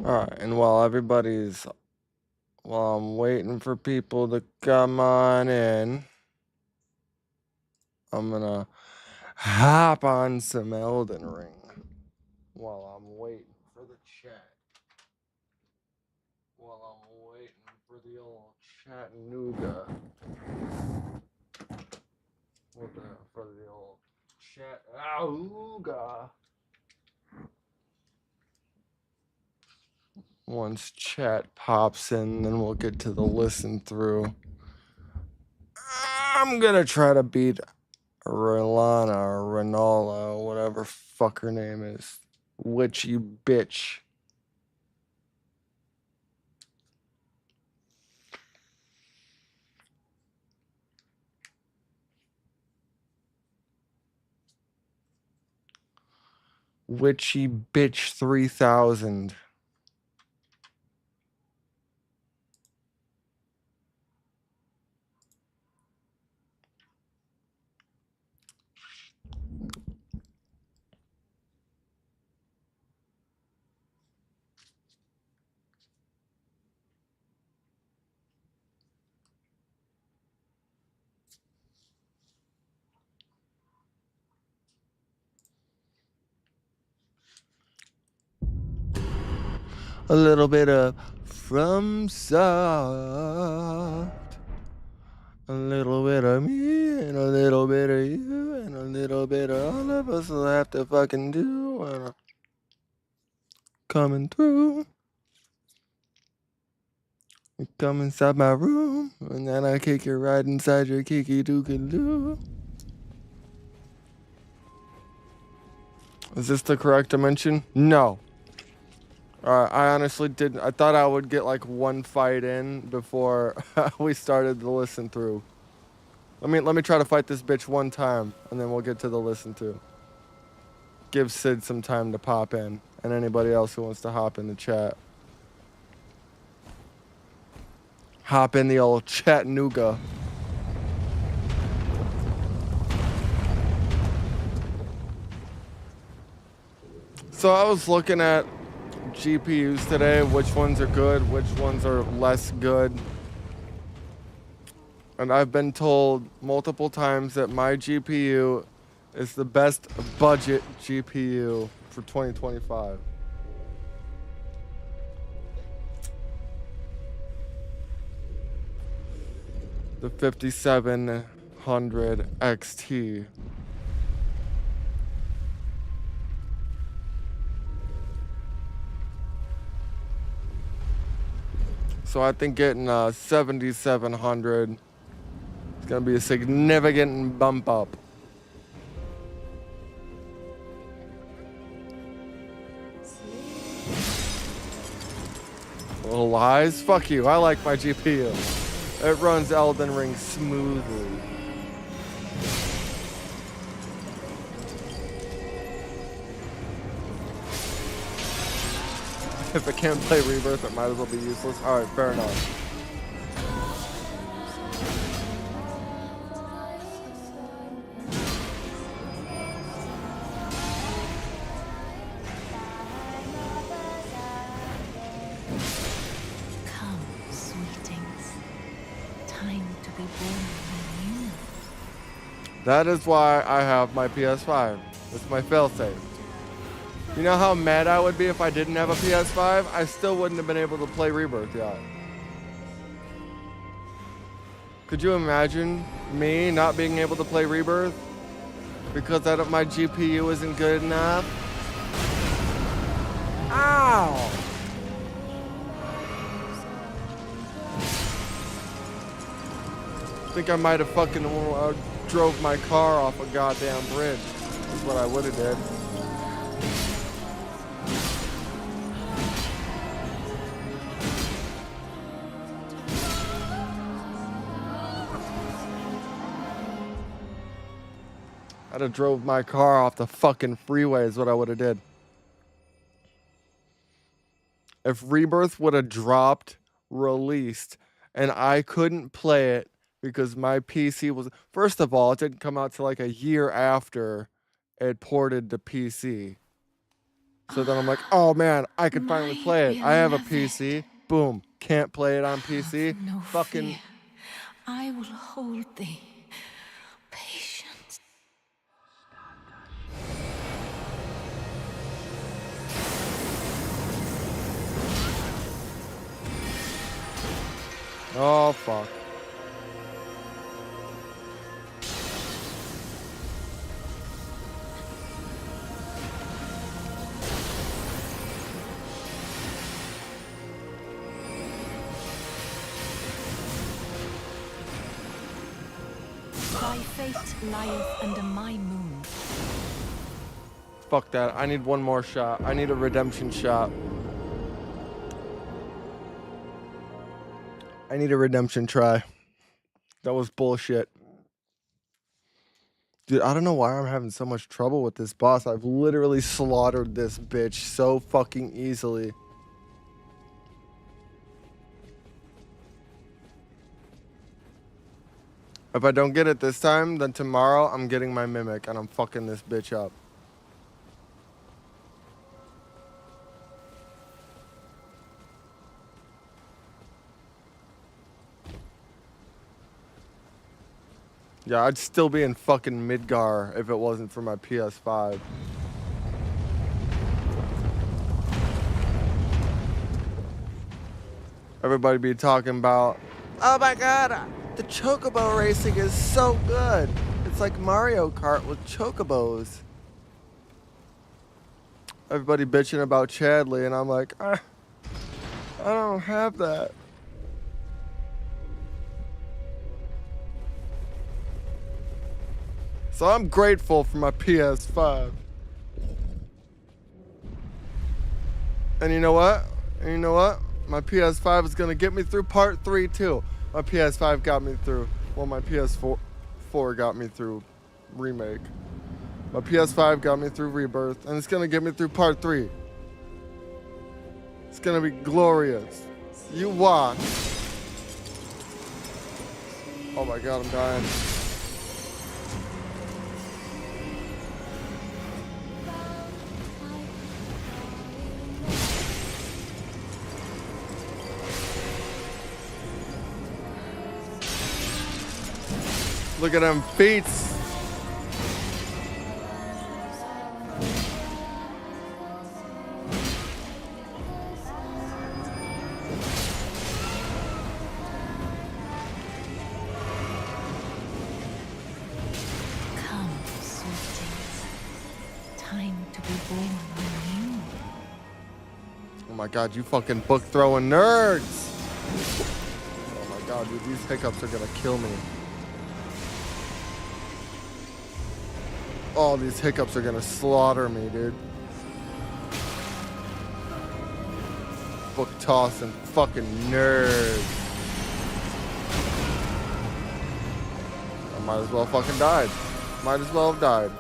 Alright, and while I'm waiting for people to come on in, I'm gonna hop on some Elden Ring while I'm waiting for the chat. While I'm waiting for the old Chattanooga. For the old Chattanooga. Once chat pops in, then we'll get to the listen through. I'm gonna try to beat Rolana or Renala, whatever fuck her name is. Witchy bitch. Witchy bitch 3000. A little bit of from soft. A little bit of me and a little bit of you and a little bit of all of us will have to fucking do when I'm coming through. You come inside my room and then I kick you right inside your kiki dookie-doo. Is this the correct dimension? No. I honestly didn't. I thought I would get like one fight in before we started the listen through. Let me try to fight this bitch one time, and then we'll get to the listen through. Give Sid some time to pop in, and anybody else who wants to hop in the chat. Hop in the old Chattanooga. So I was looking at GPUs today, which ones are good, which ones are less good. And I've been told multiple times that my GPU is the best budget GPU for 2025. The 5700 XT. So I think getting a 7700 is gonna be a significant bump up. Little lies? Fuck you, I like my GPU. It runs Elden Ring smoothly. If it can't play Rebirth, it might as well be useless. Alright, fair enough. Come, sweetings. Time to be born anew. That is why I have my PS5. It's my failsafe. You know how mad I would be if I didn't have a PS5? I still wouldn't have been able to play Rebirth yet. Could you imagine me not being able to play Rebirth because my GPU isn't good enough? Ow! I think I might have fucking drove my car off a goddamn bridge. That's what I would have did. I'd have drove my car off the fucking freeway is what I would have did. If Rebirth would have dropped, released, and I couldn't play it because my PC was... First of all, it didn't come out till like a year after it ported to PC. So then I'm like, oh man, I could finally My play it. I have a beloved, PC. Boom. Can't play it on have PC. no Fucking. fear. I will hold thee. Patience. Oh, fuck. Thy fate lieth under my moon. Fuck that. I need one more shot. I need a redemption shot. I need a redemption try. That was bullshit. Dude, I don't know why I'm having so much trouble with this boss. I've literally slaughtered this bitch so fucking easily. If I don't get it this time, then tomorrow I'm getting my mimic and I'm fucking this bitch up. Yeah, I'd still be in fucking Midgar if it wasn't for my PS5. Everybody be talking about, oh my god, the chocobo racing is so good. It's like Mario Kart with chocobos. Everybody bitching about Chadley, and I'm like, I don't have that. So I'm grateful for my PS5. And you know what? My PS5 is gonna get me through part 3 too. My PS5 got me through. Well, my PS4 got me through Remake. My PS5 got me through Rebirth, and it's gonna get me through part 3. It's gonna be glorious. You watch. Oh my god, I'm dying. Look at them feet. Come, sweetings. Time to be born anew. Oh my god, you fucking book throwing nerds. Oh my god, dude, these hiccups are gonna kill me. Oh, these hiccups are gonna slaughter me, dude. Book tossing fucking nerds. I might as well fucking died. Might as well have died.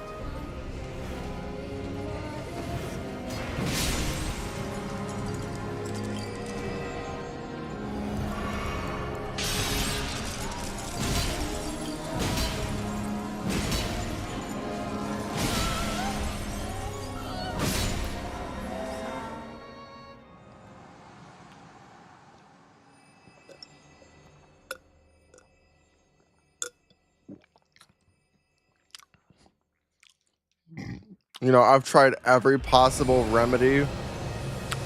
You know, I've tried every possible remedy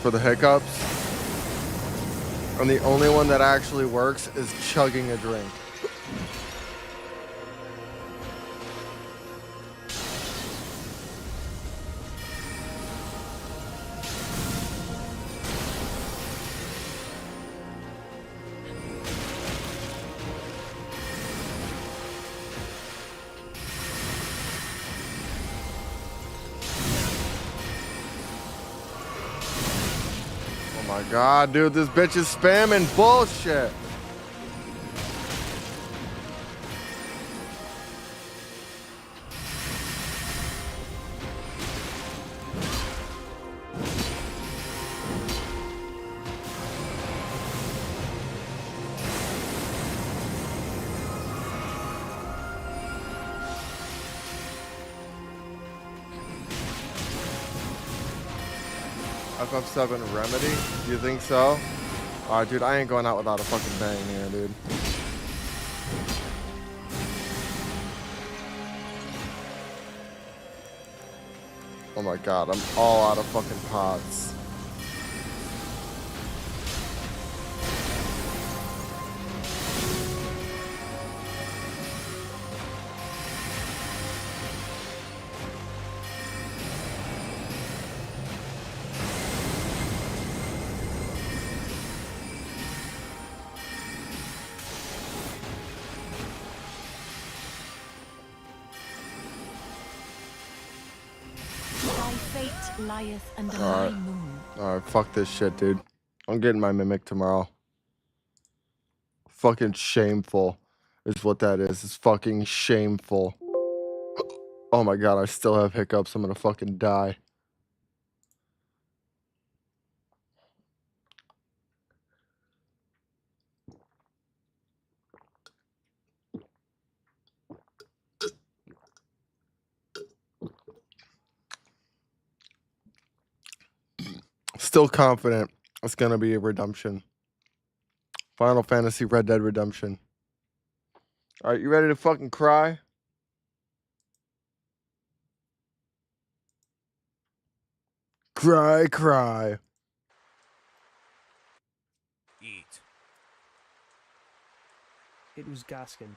for the hiccups, and the only one that actually works is chugging a drink. Oh my god, dude, this bitch is spamming bullshit. FF7 Remedy? You think so? Alright, dude, I ain't going out without a fucking bang here, dude. Oh my god, I'm all out of fucking pots. Fate lieth under my moon. Alright, fuck this shit, dude. I'm getting my Mimic tomorrow. Fucking shameful is what that is. It's fucking shameful. Oh my god, I still have hiccups. I'm gonna fucking die. Still confident it's gonna be a redemption. Final Fantasy Red Dead Redemption. Alright, you ready to fucking cry? Cry, cry. Eat. It was Gaskin.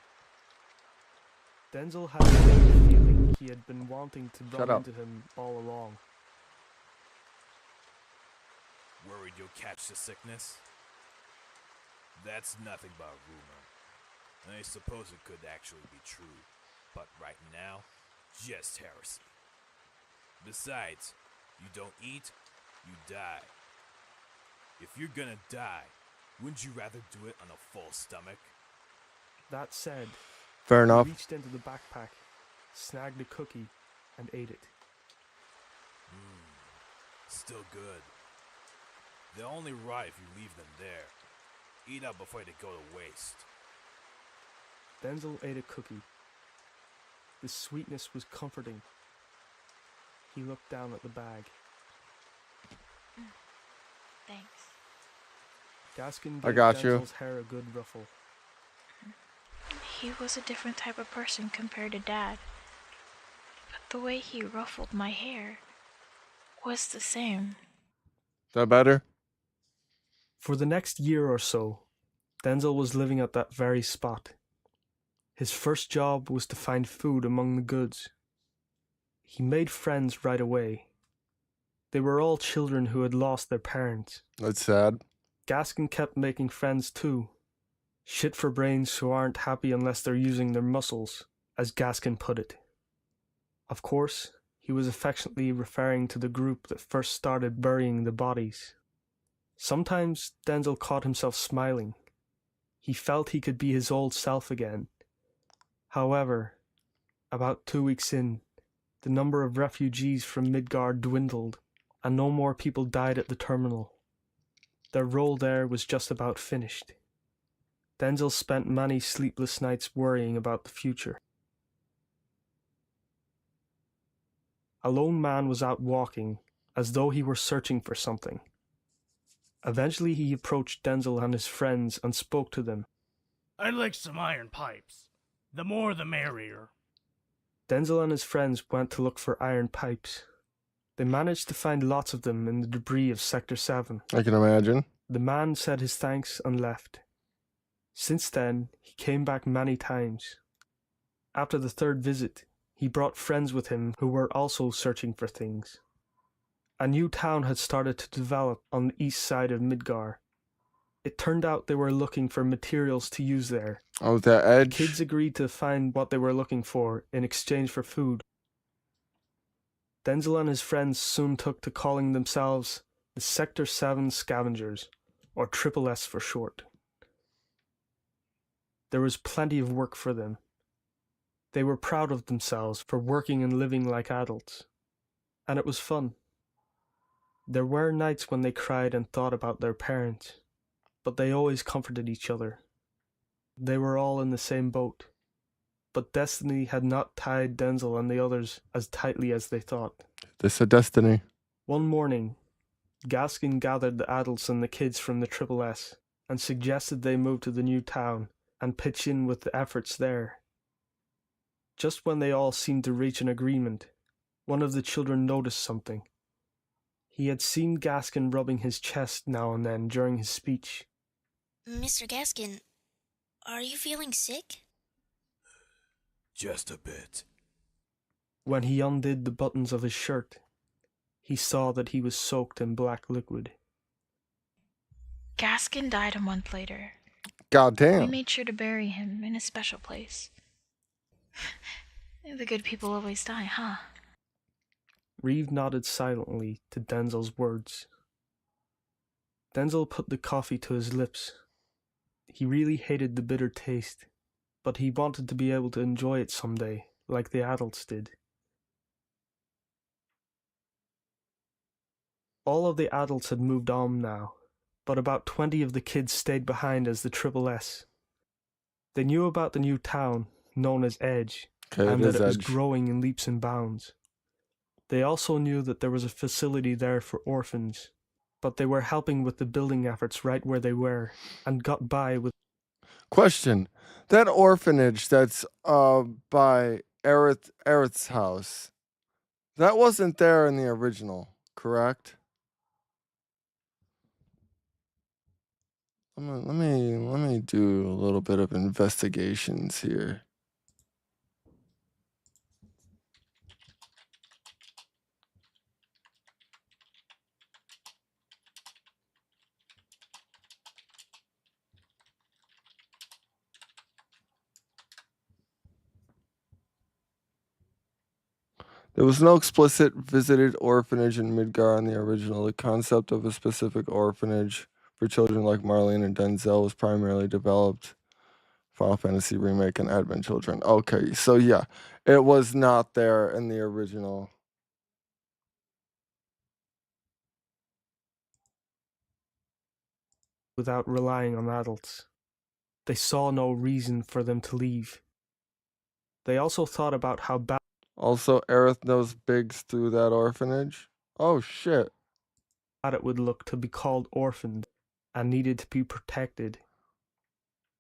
Denzel had the same feeling he had been wanting to Shut run up. into him all along. Worried you'll catch the sickness? That's nothing but a rumor. I suppose it could actually be true, but right now, just heresy. Besides, you don't eat, you die. If you're gonna die, wouldn't you rather do it on a full stomach? That said, Fair he enough. reached into the backpack, snagged a cookie, and ate it. Still good. They'll only rot if you leave them there. Eat up before they go to waste. Denzel ate a cookie. The sweetness was comforting. He looked down at the bag. Thanks. Gaskin I gave got you. Denzel's hair a good ruffle. He was a different type of person compared to Dad. But the way he ruffled my hair was the same. Is that better? For the next year or so, Denzel was living at that very spot. His first job was to find food among the goods. He made friends right away. They were all children who had lost their parents. That's sad. Gaskin kept making friends too. Shit for brains who aren't happy unless they're using their muscles, as Gaskin put it. Of course, he was affectionately referring to the group that first started burying the bodies. Sometimes Denzel caught himself smiling. He felt he could be his old self again. However, about 2 weeks in, the number of refugees from Midgard dwindled, and no more people died at the terminal. Their role there was just about finished. Denzel spent many sleepless nights worrying about the future. A lone man was out walking, as though he were searching for something. Eventually he approached Denzel and his friends and spoke to them. I'd like some iron pipes. The more the merrier. Denzel and his friends went to look for iron pipes. They managed to find lots of them in the debris of Sector 7. I can imagine. The man said his thanks and left. Since then, he came back many times. After the third visit, he brought friends with him who were also searching for things. A new town had started to develop on the east side of Midgar. It turned out they were looking for materials to use there. Oh, that edge. Kids agreed to find what they were looking for in exchange for food. Denzel and his friends soon took to calling themselves the Sector 7 Scavengers, or Triple S for short. There was plenty of work for them. They were proud of themselves for working and living like adults. And it was fun. There were nights when they cried and thought about their parents, but they always comforted each other. They were all in the same boat, but destiny had not tied Denzel and the others as tightly as they thought. This is destiny. One morning, Gaskin gathered the adults and the kids from the Triple S and suggested they move to the new town and pitch in with the efforts there. Just when they all seemed to reach an agreement, one of the children noticed something. He had seen Gaskin rubbing his chest now and then during his speech. Mr. Gaskin, are you feeling sick? Just a bit. When he undid the buttons of his shirt, he saw that he was soaked in black liquid. Gaskin died a month later. God We damn. made sure to bury him in a special place. The good people always die, huh? Reeve nodded silently to Denzel's words. Denzel put the coffee to his lips. He really hated the bitter taste, but he wanted to be able to enjoy it someday, like the adults did. All of the adults had moved on now, but about 20 of the kids stayed behind as the Triple S. They knew about the new town, known as Edge, Okay, and it that is it was Edge. growing in leaps and bounds. They also knew that there was a facility there for orphans, but they were helping with the building efforts right where they were, and got by with Question. That orphanage that's by Aerith's house, that wasn't there in the original, correct? Let me do a little bit of investigations here. There was no explicit visited orphanage in Midgar in the original. The concept of a specific orphanage for children like Marlene and Denzel was primarily developed Final Fantasy Remake and Advent Children. Okay, so yeah, it was not there in the original. without relying on adults. They saw no reason for them to leave. They also thought about how bad Also, Aerith knows Biggs through that orphanage. Oh shit. it would look to be called orphaned and needed to be protected.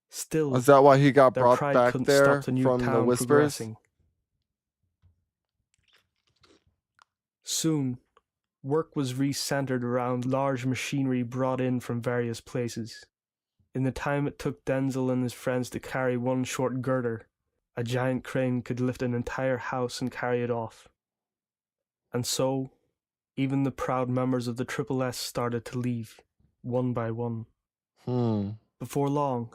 Still, Is that why he got their brought pride back couldn't there stop the new from the town Whispers? progressing. Soon, work was re-centered around large machinery brought in from various places. In the time it took Denzel and his friends to carry one short girder, a giant crane could lift an entire house and carry it off. And so, even the proud members of the Triple S started to leave, one by one. Before long,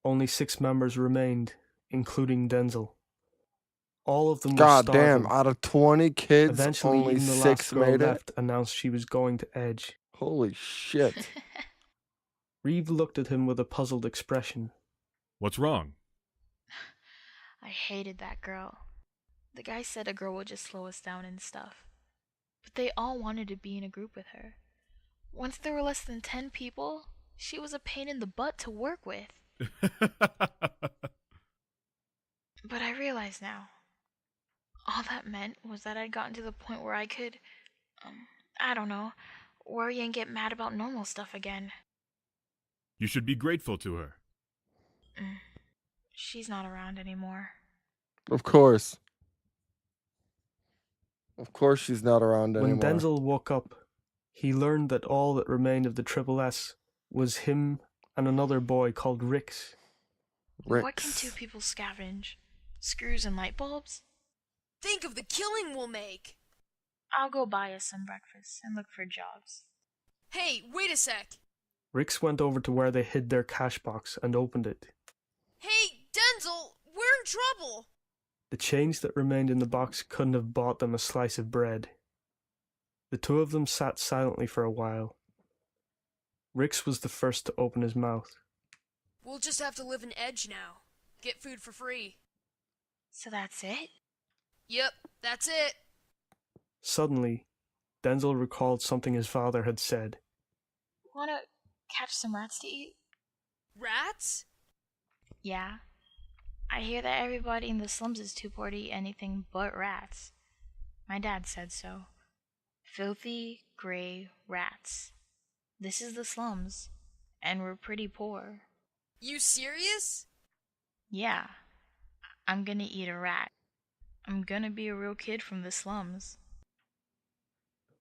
only 6 members remained, including Denzel. All of them were God starving. damn, out of 20 kids, Eventually, only even the 6 last girl made it? left announced she was going to Edge. Holy shit. Reeve looked at him with a puzzled expression. What's wrong? I hated that girl. The guy said a girl would just slow us down and stuff. But they all wanted to be in a group with her. Once there were less than 10 people, she was a pain in the butt to work with. But I realize now, all that meant was that I'd gotten to the point where I could, I don't know, worry and get mad about normal stuff again. You should be grateful to her. She's not around anymore. Of course. Of course she's not around When anymore. Denzel woke up, he learned that all that remained of the Triple S was him and another boy called Rix. What can 2 people scavenge? Screws and light bulbs? Think of the killing we'll make! I'll go buy us some breakfast and look for jobs. Hey, wait a sec! Rix went over to where they hid their cash box and opened it. Hey, Denzel, we're in trouble! The change that remained in the box couldn't have bought them a slice of bread. The 2 of them sat silently for a while. Rix was the first to open his mouth. We'll just have to live in Edge now. Get food for free. So that's it? Yep, that's it. Suddenly, Denzel recalled something his father had said. Wanna catch some rats to eat? Rats? Yeah. I hear that everybody in the slums is too poor to eat anything but rats. My dad said so. Filthy, gray rats. This is the slums, and we're pretty poor. You serious? Yeah, I'm gonna eat a rat. I'm gonna be a real kid from the slums.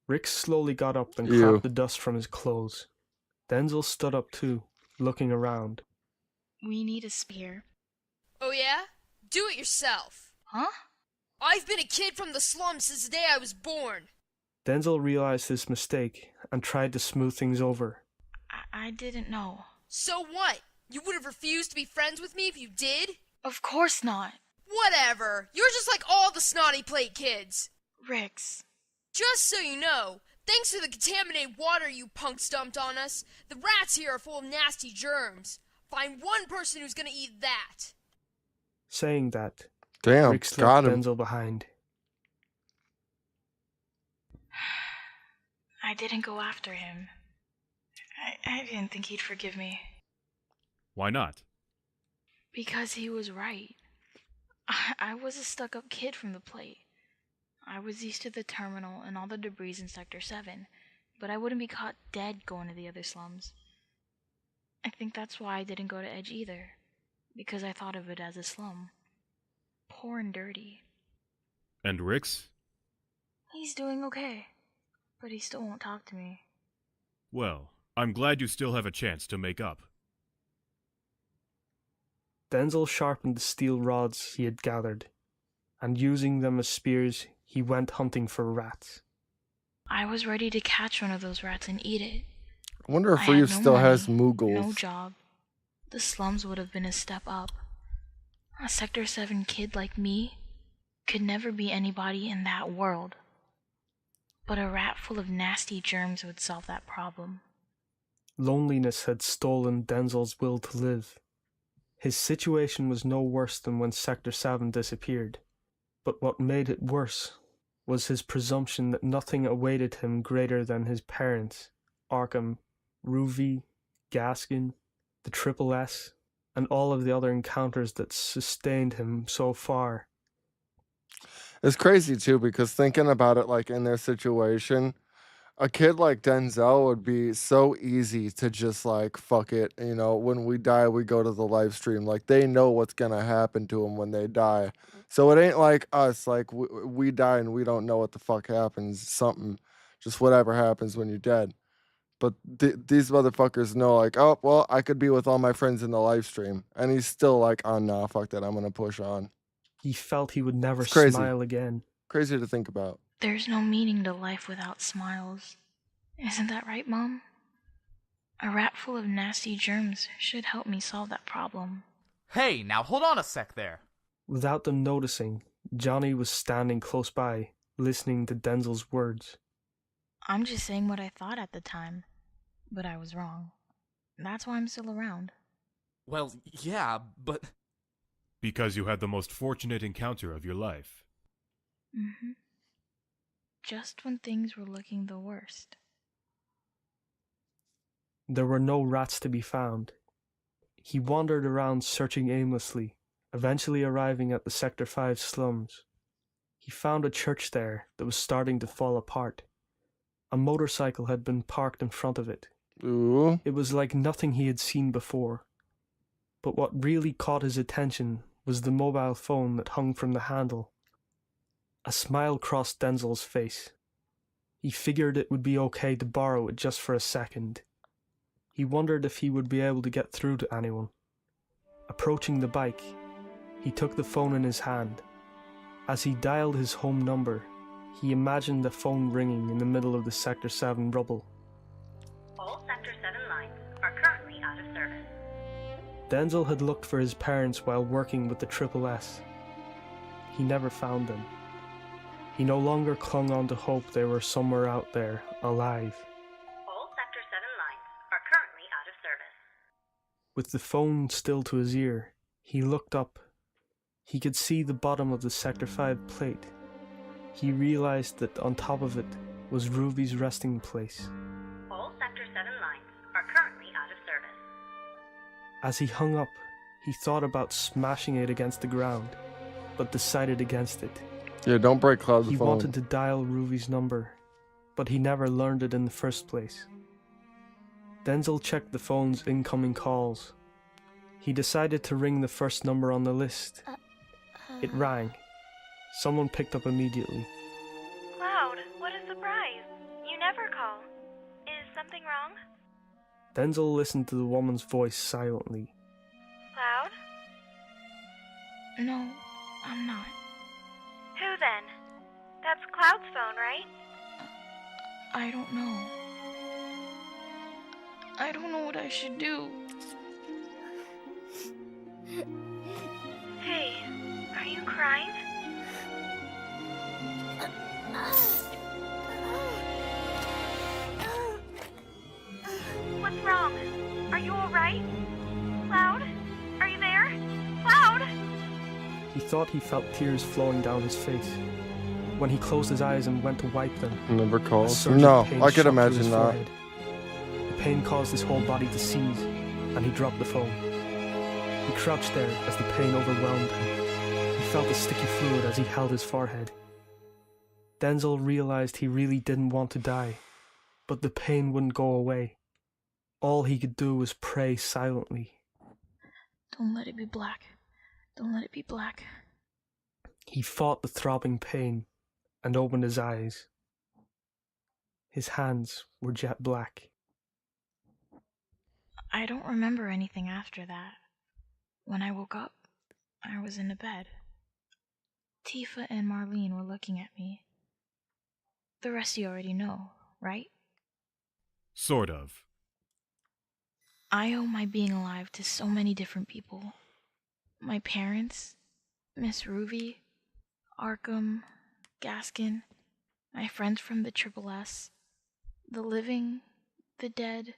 Rick slowly got up and Ew. clapped the dust from his clothes. Denzel stood up too, looking around. We need a spear. Oh yeah? Do it yourself. Huh? I've been a kid from the slums since the day I was born. Denzel realized his mistake and tried to smooth things over. I didn't know. So what? You would have refused to be friends with me if you did? Of course not. Whatever. You're just like all the snotty plate kids. Rix. Just so you know, thanks to the contaminated water you punks dumped on us, the rats here are full of nasty germs. Find one person who's gonna eat that. Saying that, Damn, Rick got slipped him. Denzel behind. I didn't go after him. I didn't think he'd forgive me. Why not? Because he was right. I was a stuck-up kid from the plate. I was used to the terminal and all the debris in Sector 7, but I wouldn't be caught dead going to the other slums. I think that's why I didn't go to Edge either, because I thought of it as a slum. Poor and dirty. And Rick's? He's doing okay, but he still won't talk to me. Well, I'm glad you still have a chance to make up. Denzel sharpened the steel rods he had gathered, and using them as spears, he went hunting for rats. I was ready to catch one of those rats and eat it. I wonder if I had Reeves no still money, has Moogles. no job. The slums would have been a step up. A Sector 7 kid like me could never be anybody in that world. But a rat full of nasty germs would solve that problem. Loneliness had stolen Denzel's will to live. His situation was no worse than when Sector 7 disappeared. But what made it worse was his presumption that nothing awaited him greater than his parents, Arkham, Ruby, Gaskin, the Triple S, and all of the other encounters that sustained him so far. It's crazy too, because thinking about it, like in their situation, a kid like Denzel would be so easy to just like, fuck it, you know, when we die, we go to the live stream. Like, they know what's gonna happen to them when they die. So it ain't like us, like we die and we don't know what the fuck happens. Something, just whatever happens when you're dead. But these motherfuckers know, like, oh, well, I could be with all my friends in the live stream. And he's still like, oh, nah, fuck that, I'm gonna push on. He felt he would never It's crazy. smile again. Crazy to think about. There's no meaning to life without smiles. Isn't that right, Mom? A rat full of nasty germs should help me solve that problem. Hey, now hold on a sec there. Without them noticing, Johnny was standing close by, listening to Denzel's words. I'm just saying what I thought at the time, but I was wrong. That's why I'm still around. Well, yeah, but... Because you had the most fortunate encounter of your life. Mm-hmm. Just when things were looking the worst. There were no rats to be found. He wandered around searching aimlessly, eventually arriving at the Sector 5 slums. He found a church there that was starting to fall apart. A motorcycle had been parked in front of it. Ooh. It was like nothing he had seen before. But what really caught his attention was the mobile phone that hung from the handle. A smile crossed Denzel's face. He figured it would be okay to borrow it just for a second. He wondered if he would be able to get through to anyone. Approaching the bike, he took the phone in his hand. As he dialed his home number, he imagined the phone ringing in the middle of the Sector 7 rubble. All Sector 7 lines are currently out of service. Denzel had looked for his parents while working with the Triple S. He never found them. He no longer clung on to hope they were somewhere out there, alive. All Sector 7 lines are currently out of service. With the phone still to his ear, he looked up. He could see the bottom of the Sector 5 plate. He realized that on top of it was Ruby's resting place. All Sector 7 lines are currently out of service. As he hung up, he thought about smashing it against the ground, but decided against it. Yeah, don't break Cloud's phone. He wanted to dial Ruby's number, but he never learned it in the first place. Denzel checked the phone's incoming calls. He decided to ring the first number on the list. It rang. Someone picked up immediately. Cloud, what a surprise. You never call. Is something wrong? Denzel listened to the woman's voice silently. Cloud? No, I'm not. Who then? That's Cloud's phone, right? I don't know. I don't know what I should do. Hey, are you crying? What's wrong? Are you alright? Cloud? Are you there? Cloud? He thought he felt tears flowing down his face. When he closed his eyes and went to wipe them, Never a calls. surge of No, pain I could shot through imagine his that. forehead. The pain caused his whole body to seize, and he dropped the phone. He crouched there as the pain overwhelmed him. He felt the sticky fluid as he held his forehead. Denzel realized he really didn't want to die, but the pain wouldn't go away. All he could do was pray silently. Don't let it be black. Don't let it be black. He fought the throbbing pain and opened his eyes. His hands were jet black. I don't remember anything after that. When I woke up, I was in a bed. Tifa and Marlene were looking at me. The rest you already know, right? Sort of. I owe my being alive to so many different people. My parents, Miss Ruby, Arkham, Gaskin, my friends from the Triple S, the living, the dead,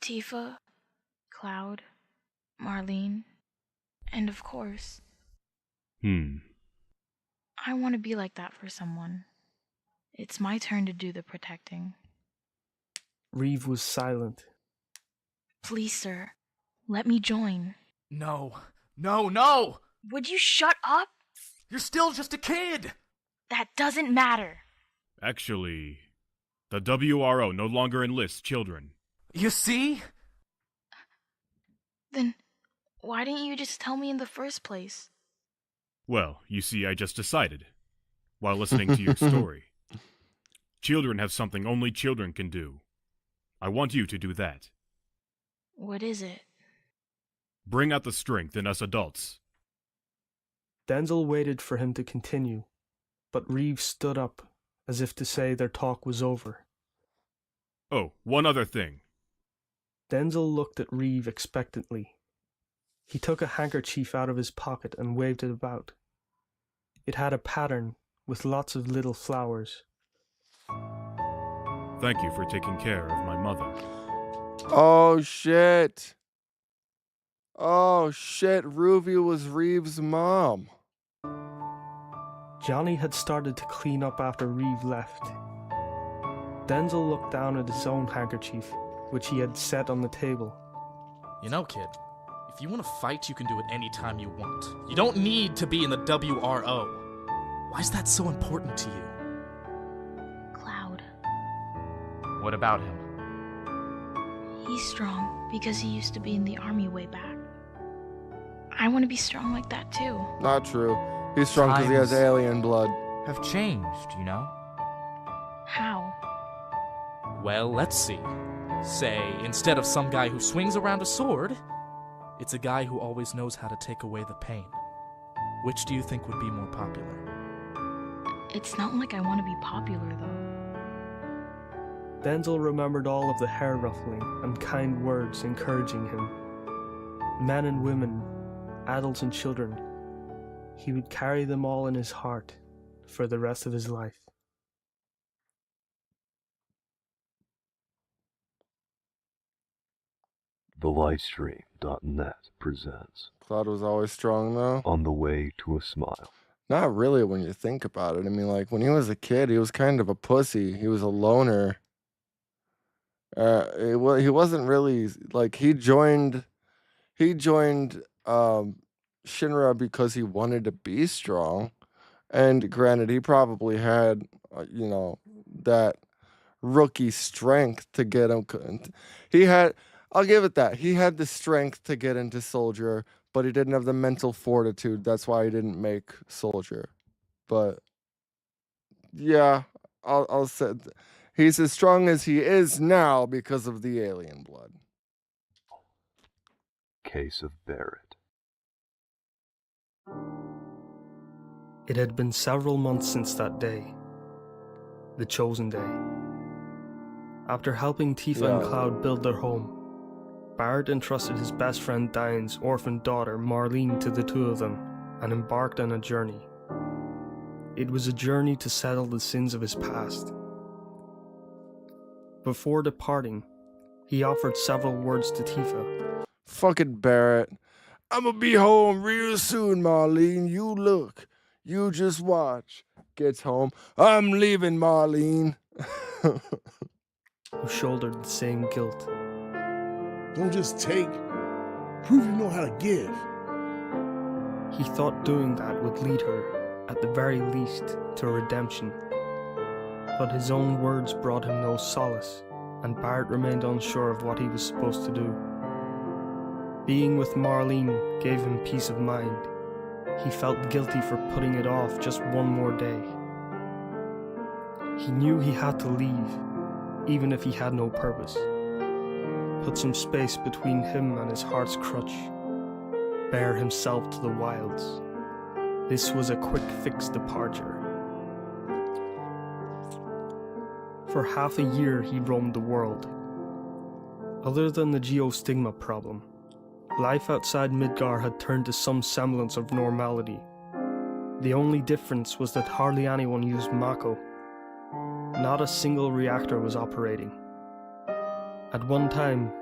Tifa, Cloud, Marlene, and of course, I want to be like that for someone. It's my turn to do the protecting. Reeve was silent. Please, sir, let me join. No. No, no! Would you shut up? You're still just a kid! That doesn't matter. Actually, the WRO no longer enlists children. You see? Then why didn't you just tell me in the first place? Well, you see, I just decided, while listening to your story. Children have something only children can do. I want you to do that. What is it? Bring out the strength in us adults. Denzel waited for him to continue, but Reeve stood up, as if to say their talk was over. Oh, one other thing. Denzel looked at Reeve expectantly. He took a handkerchief out of his pocket and waved it about. It had a pattern with lots of little flowers. Thank you for taking care of my mother. Oh, shit. Oh, shit. Ruby was Reeve's mom. Johnny had started to clean up after Reeve left. Denzel looked down at his own handkerchief, which he had set on the table. You know, kid, if you want to fight, you can do it any time you want. You don't need to be in the WRO. Why is that so important to you? Cloud. What about him? He's strong because he used to be in the army way back. I want to be strong like that too. Not true. He's strong because he has Times alien blood. have changed, you know? How? Well, let's see. Say, instead of some guy who swings around a sword, it's a guy who always knows how to take away the pain. Which do you think would be more popular? It's not like I want to be popular though. Denzel remembered all of the hair ruffling and kind words encouraging him. Men and women, adults and children. He would carry them all in his heart for the rest of his life. TheLivestream.net presents Cloud was always strong, though. On the Way to a Smile. Not really when you think about it. I mean, like, when he was a kid, he was kind of a pussy. He was a loner. He wasn't really, like, he joined Shinra because he wanted to be strong. And granted, he probably had, that rookie strength to get him. He had, I'll give it that. He had the strength to get into soldier, but he didn't have the mental fortitude. That's why he didn't make soldier. But yeah, I'll say he's as strong as he is now because of the alien blood. Case of Barrett. It had been several months since that day. The chosen day. After helping Tifa and Cloud build their home, Barrett entrusted his best friend Diane's orphaned daughter Marlene to the two of them and embarked on a journey. It was a journey to settle the sins of his past. Before departing, he offered several words to Tifa. Fucking Barrett. I'ma be home real soon, Marlene. You look. You just watch. Gets home. I'm leaving, Marlene. Who shouldered the same guilt. Don't just take. Prove you know how to give. He thought doing that would lead her, at the very least, to redemption. But his own words brought him no solace, and Barrett remained unsure of what he was supposed to do. Being with Marlene gave him peace of mind. He felt guilty for putting it off just one more day. He knew he had to leave, even if he had no purpose. Put some space between him and his heart's crutch. Bear himself to the wilds. This was a quick fix departure. For half a year he roamed the world. Other than the geostigma problem, life outside Midgar had turned to some semblance of normality. The only difference was that hardly anyone used Mako. Not a single reactor was operating. At one time,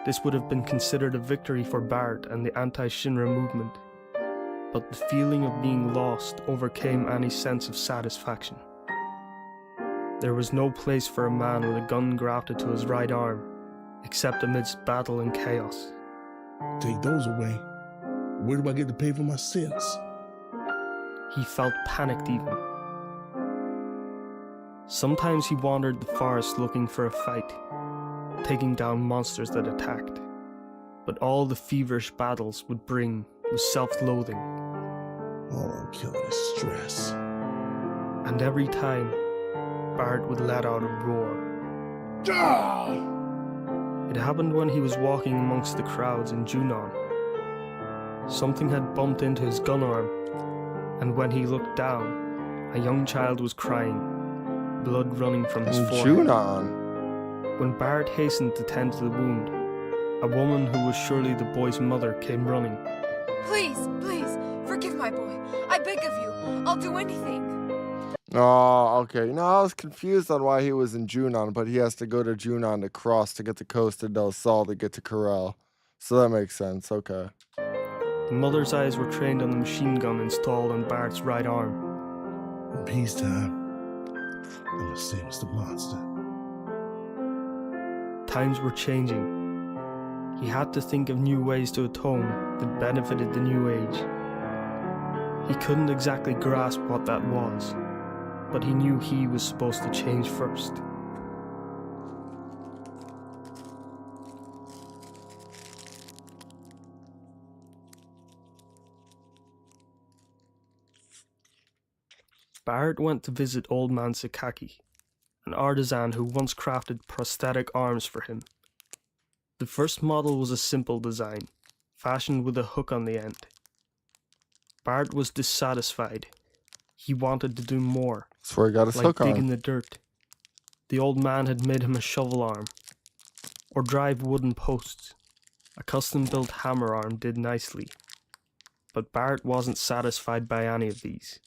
this would have been considered a victory for Barrett and the anti-Shinra movement, but the feeling of being lost overcame any sense of satisfaction. There was no place for a man with a gun grafted to his right arm, except amidst battle and chaos. Take those away. Where do I get to pay for my sins? He felt panicked even. Sometimes he wandered the forest looking for a fight, taking down monsters that attacked. But all the feverish battles would bring was self-loathing. All I'm killing is stress. And every time, Barrett would let out a roar. Ah! It happened when he was walking amongst the crowds in Junon. Something had bumped into his gun arm, and when he looked down, a young child was crying, blood running from his forehead. Junon. When Barrett hastened to tend to the wound, a woman who was surely the boy's mother came running. Please, please, forgive my boy. I beg of you. I'll do anything. Oh, okay. No, I was confused on why he was in Junon, but he has to go to Junon to cross to get the coast to Del Sol to get to Corel. So that makes sense. Okay. The mother's eyes were trained on the machine gun installed on Barrett's right arm. In peacetime, I'm the same as the monster. Times were changing. He had to think of new ways to atone that benefited the new age. He couldn't exactly grasp what that was, but he knew he was supposed to change first. Barrett went to visit Old Man Sakaki, an artisan who once crafted prosthetic arms for him. The first model was a simple design, fashioned with a hook on the end. Barrett was dissatisfied. He wanted to do more. That's where he got his like hook dig on. in the dirt. The old man had made him a shovel arm, or drive wooden posts. A custom-built hammer arm did nicely, but Barrett wasn't satisfied by any of these.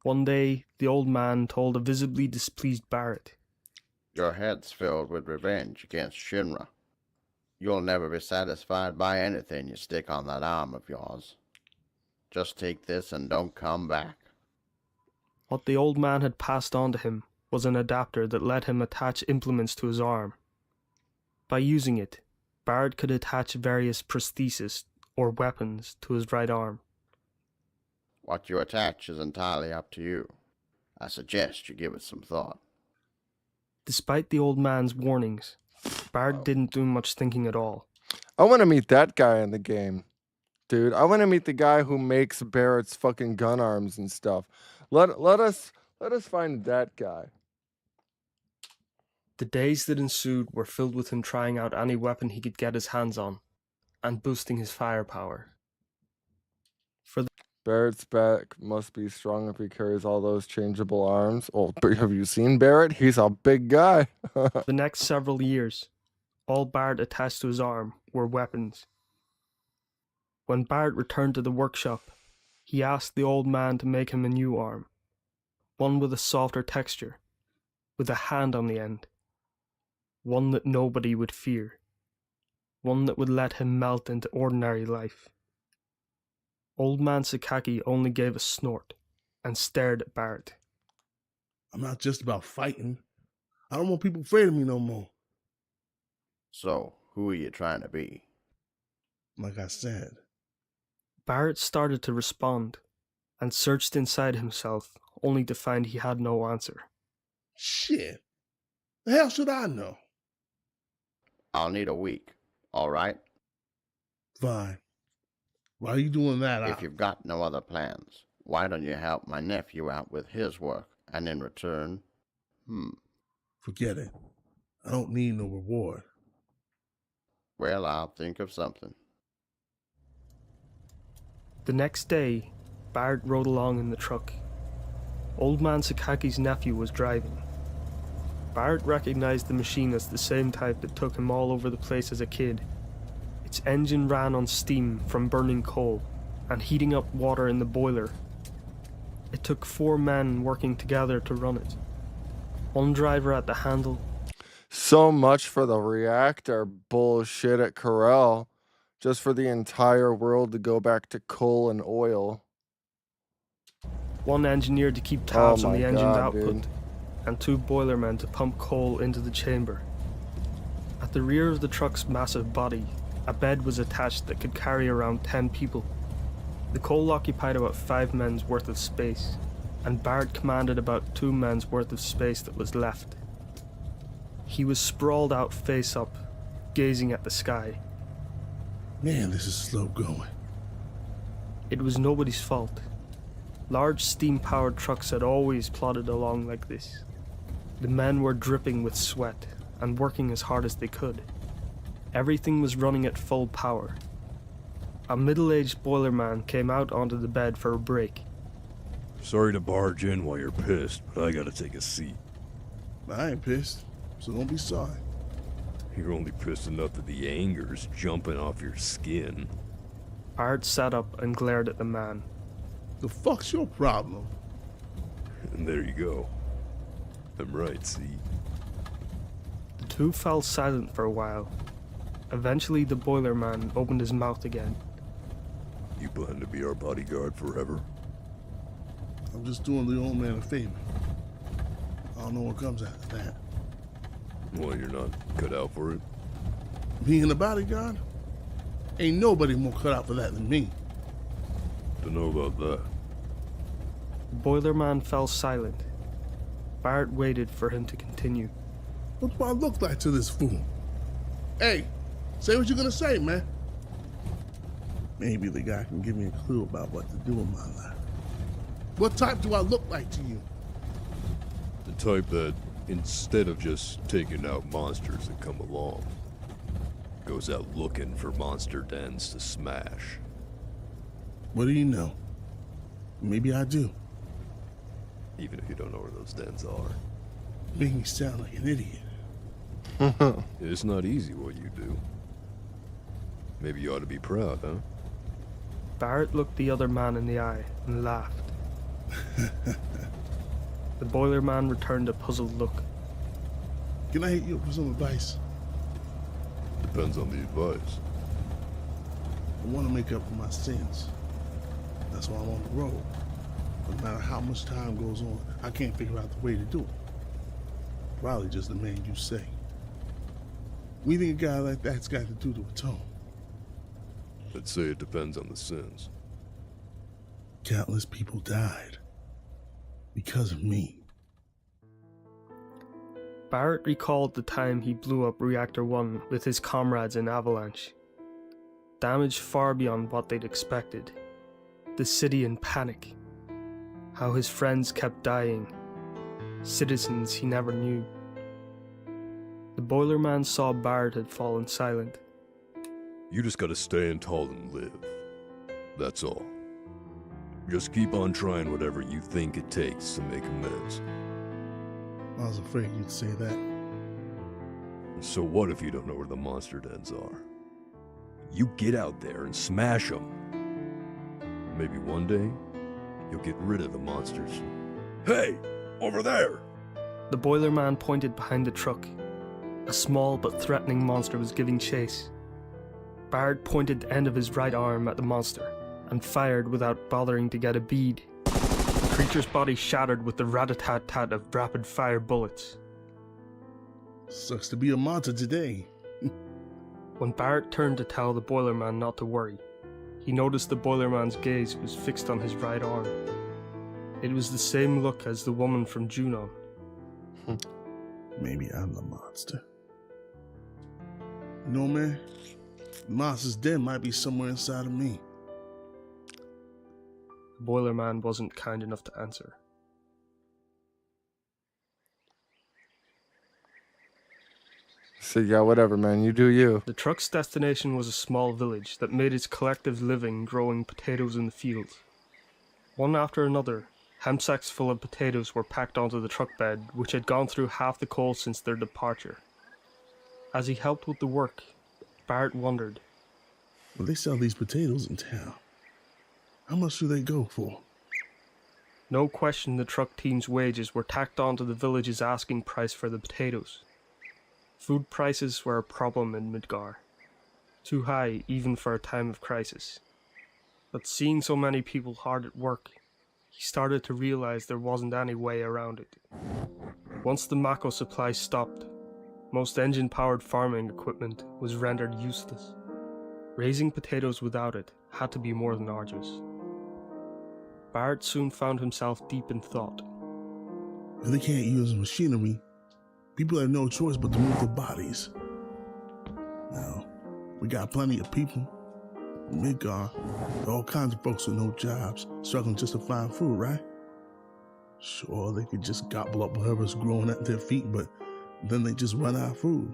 One day, the old man told a visibly displeased Barrett, "Your head's filled with revenge against Shinra. You'll never be satisfied by anything you stick on that arm of yours. Just take this and don't come back." What the old man had passed on to him was an adapter that let him attach implements to his arm. By using it, Barrett could attach various prostheses or weapons to his right arm. What you attach is entirely up to you. I suggest you give it some thought. Despite the old man's warnings, Bard didn't do much thinking at all. I want to meet that guy in the game. Dude, I want to meet the guy who makes Barrett's fucking gun arms and stuff. Let us find that guy. The days that ensued were filled with him trying out any weapon he could get his hands on, and boosting his firepower. Barrett's back must be strong if he carries all those changeable arms. Oh, have you seen Barrett? He's a big guy. The next several years, all Bard attached to his arm were weapons. When Bard returned to the workshop, he asked the old man to make him a new arm, one with a softer texture, with a hand on the end, one that nobody would fear, one that would let him melt into ordinary life. Old man Sakaki only gave a snort and stared at Bard. I'm not just about fighting. I don't want people afraid of me no more. So, who are you trying to be? Like I said. Barrett started to respond and searched inside himself only to find he had no answer. Shit. The hell should I know? I'll need a week, alright? Fine. Why are you doing that? If you've got no other plans, why don't you help my nephew out with his work, and in return, Forget it. I don't need no reward. Well, I'll think of something. The next day, Bard rode along in the truck. Old man Sakaki's nephew was driving. Bard recognized the machine as the same type that took him all over the place as a kid. Its engine ran on steam from burning coal and heating up water in the boiler. It took 4 men working together to run it. One driver at the handle. So much for the reactor bullshit at Corel. Just for the entire world to go back to coal and oil. One engineer to keep tabs on the engine's output, dude. and 2 boilermen to pump coal into the chamber. At the rear of the truck's massive body, a bed was attached that could carry around 10 people. The coal occupied about 5 men's worth of space, and Bard commanded about 2 men's worth of space that was left. He was sprawled out face up, gazing at the sky. Man, this is slow going. It was nobody's fault. Large steam-powered trucks had always plodded along like this. The men were dripping with sweat and working as hard as they could. Everything was running at full power. A middle-aged boilerman came out onto the bed for a break. Sorry to barge in while you're pissed, but I gotta take a seat. I ain't pissed, so don't be sorry. You're only pissed enough that the anger's jumping off your skin. Bard sat up and glared at the man. The fuck's your problem? And there you go. I'm right, see? The 2 fell silent for a while. Eventually the boilerman opened his mouth again. You plan to be our bodyguard forever? I'm just doing the old man a favor. I don't know what comes after that. Well, you're not cut out for it? Being a bodyguard? Ain't nobody more cut out for that than me. Don't know about that. The boilerman fell silent. Bard waited for him to continue. What do I look like to this fool? Hey, say what you're gonna say, man. Maybe the guy can give me a clue about what to do in my life. What type do I look like to you? The type that, instead of just taking out monsters that come along, goes out looking for monster dens to smash. What do you know? Maybe I do. Even if you don't know where those dens are. Make me sound like an idiot. It's not easy what you do. Maybe you ought to be proud, huh? Barrett looked the other man in the eye and laughed. The boilerman returned a puzzled look. Can I hit you up for some advice? Depends on the advice. I want to make up for my sins. That's why I'm on the road. No matter how much time goes on, I can't figure out the way to do it. Probably just the man you say. We think a guy like that's got to do to atone. I'd say it depends on the sins. Countless people died because of me. Barrett recalled the time he blew up Reactor 1 with his comrades in Avalanche. Damage far beyond what they'd expected. The city in panic. How his friends kept dying. Citizens he never knew. The Boilerman saw Barrett had fallen silent. You just gotta stand tall and live. That's all. Just keep on trying whatever you think it takes to make amends. I was afraid you'd say that. So what if you don't know where the monster dens are? You get out there and smash them. Maybe one day, you'll get rid of the monsters. Hey! Over there! The Boilerman pointed behind the truck. A small but threatening monster was giving chase. Barrett pointed the end of his right arm at the monster and fired without bothering to get a bead. The creature's body shattered with the rat-a-tat-tat of rapid-fire bullets. Sucks to be a monster today. When Barrett turned to tell the Boilerman not to worry, he noticed the Boilerman's gaze was fixed on his right arm. It was the same look as the woman from Junon. Maybe I'm the monster. You know, man, the monster's den might be somewhere inside of me. The Boilerman wasn't kind enough to answer. So yeah, whatever, man. You do you. The truck's destination was a small village that made its collective living growing potatoes in the fields. One after another, hemp sacks full of potatoes were packed onto the truck bed, which had gone through half the coal since their departure. As he helped with the work, Barrett wondered. Well, they sell these potatoes in town. How much do they go for? No question the truck team's wages were tacked onto the village's asking price for the potatoes. Food prices were a problem in Midgar. Too high even for a time of crisis. But seeing so many people hard at work, he started to realize there wasn't any way around it. Once the Mako supply stopped, most engine-powered farming equipment was rendered useless. Raising potatoes without it had to be more than arduous. Barrett soon found himself deep in thought. If they can't use machinery, people have no choice but to move their bodies. Now, we got plenty of people in Midgar, all kinds of folks with no jobs, struggling just to find food, right? Sure, they could just gobble up whatever's growing at their feet, but then they just run out of food.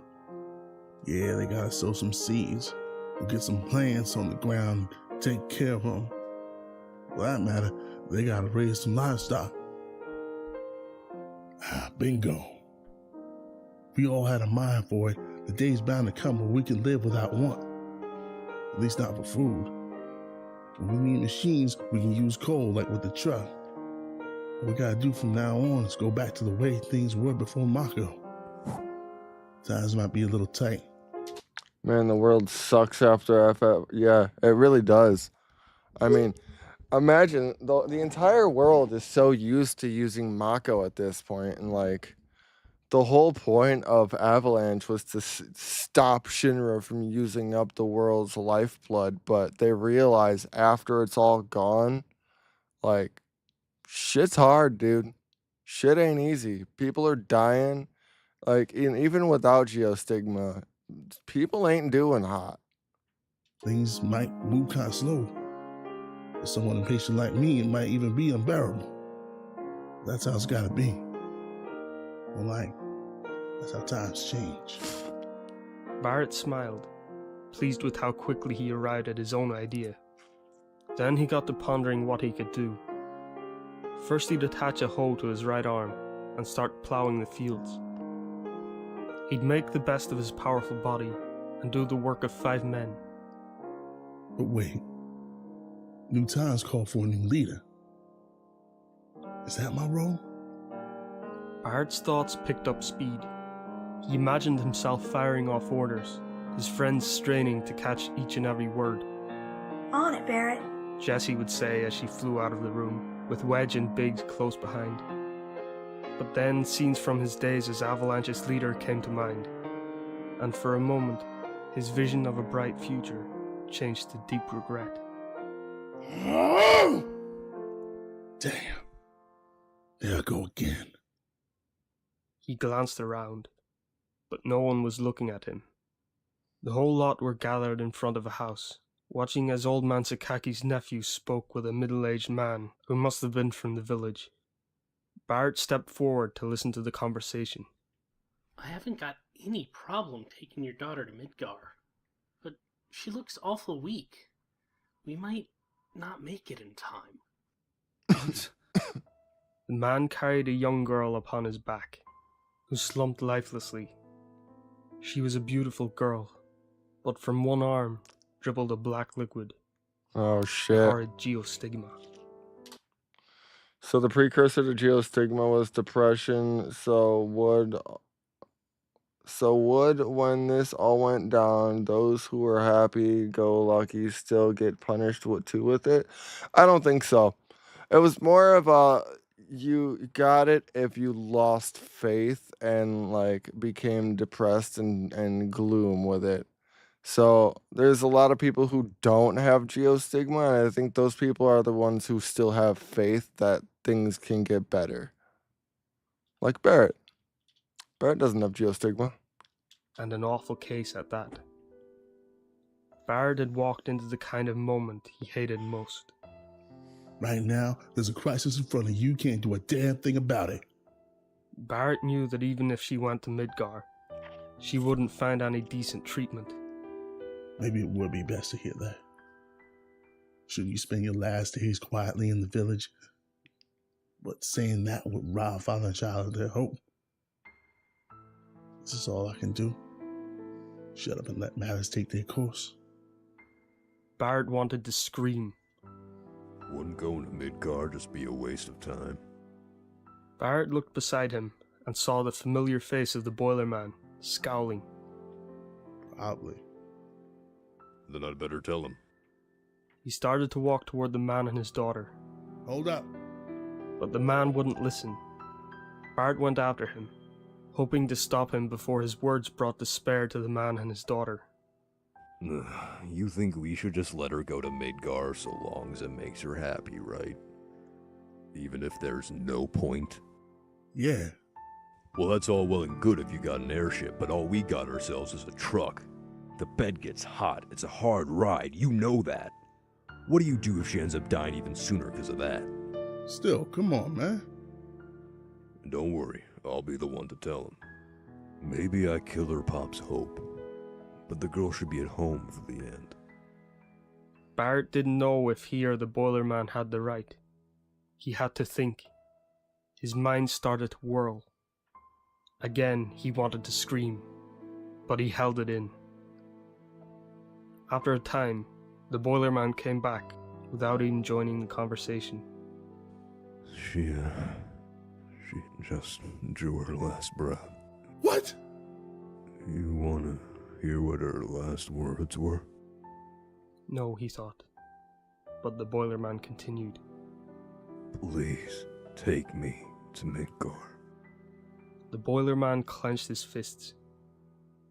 Yeah, they gotta sow some seeds, or get some plants on the ground, take care of them. For that matter, they gotta raise some livestock. Bingo. If we all had a mind for it, the day's bound to come where we can live without want. At least not for food. When we need machines, we can use coal like with the truck. What we gotta do from now on is go back to the way things were before Mako. Times might be a little tight. Man, the world sucks after FF. Yeah, it really does. I mean, imagine the entire world is so used to using Mako at this point, and like the whole point of Avalanche was to stop Shinra from using up the world's lifeblood, but they realize after it's all gone, like, shit's hard, dude. Shit ain't easy. People are dying. Like, even without Geostigma, people ain't doing hot. Things might move kind of slow. For someone impatient like me, it might even be unbearable. That's how it's gotta be. Well, like, that's how times change. Barrett smiled, pleased with how quickly he arrived at his own idea. Then he got to pondering what he could do. First, he'd attach a hoe to his right arm and start plowing the fields. He'd make the best of his powerful body and do the work of 5 men. But wait, new times call for a new leader. Is that my role? Barrett's thoughts picked up speed. He imagined himself firing off orders, his friends straining to catch each and every word. On it, Barrett. Jessie would say as she flew out of the room, with Wedge and Biggs close behind. But then scenes from his days as Avalanche's leader came to mind, and for a moment, his vision of a bright future changed to deep regret. Damn. There I go again. He glanced around, but no one was looking at him. The whole lot were gathered in front of a house, watching as old man Sakaki's nephew spoke with a middle-aged man who must have been from the village. Barrett stepped forward to listen to the conversation. I haven't got any problem taking your daughter to Midgar, but she looks awful weak. We might not make it in time. The man carried a young girl upon his back, who slumped lifelessly. She was a beautiful girl, but from one arm dribbled a black liquid. Oh shit. Horrid geostigma. So the precursor to geostigma was depression. So would when this all went down, those who were happy-go-lucky still get punished with it? I don't think so. It was more of a you got it if you lost faith and like became depressed and gloom with it. So there's a lot of people who don't have geostigma, and I think those people are the ones who still have faith that things can get better. Like Barrett. Barrett doesn't have geostigma. And an awful case at that. Barrett had walked into the kind of moment he hated most. Right now, there's a crisis in front of you. Can't do a damn thing about it. Barrett knew that even if she went to Midgar, she wouldn't find any decent treatment. Maybe it would be best to hear that. Shouldn't you spend your last days quietly in the village? But saying that would rob father and child of their hope. This is all I can do. Shut up and let matters take their course. Barrett wanted to scream. Wouldn't going to Midgar just be a waste of time? Barrett looked beside him and saw the familiar face of the boiler man, scowling. Probably. Then I'd better tell him. He started to walk toward the man and his daughter. Hold up. But the man wouldn't listen. Barrett went after him, hoping to stop him before his words brought despair to the man and his daughter. You think we should just let her go to Midgar so long as it makes her happy, right? Even if there's no point? Yeah. Well, that's all well and good if you got an airship, but all we got ourselves is a truck. The bed gets hot. It's a hard ride. You know that. What do you do if she ends up dying even sooner because of that? Still, come on, man. Don't worry. I'll be the one to tell him. Maybe I kill her pop's hope, but the girl should be at home for the end. Barrett didn't know if he or the boiler man had the right. He had to think. His mind started to whirl. Again, he wanted to scream, but he held it in. After a time, the boiler man came back without even joining the conversation. She just drew her last breath. What? You wanna hear what her last words were? No, he thought. But the boiler man continued. Please, take me to Midgar. The boiler man clenched his fists.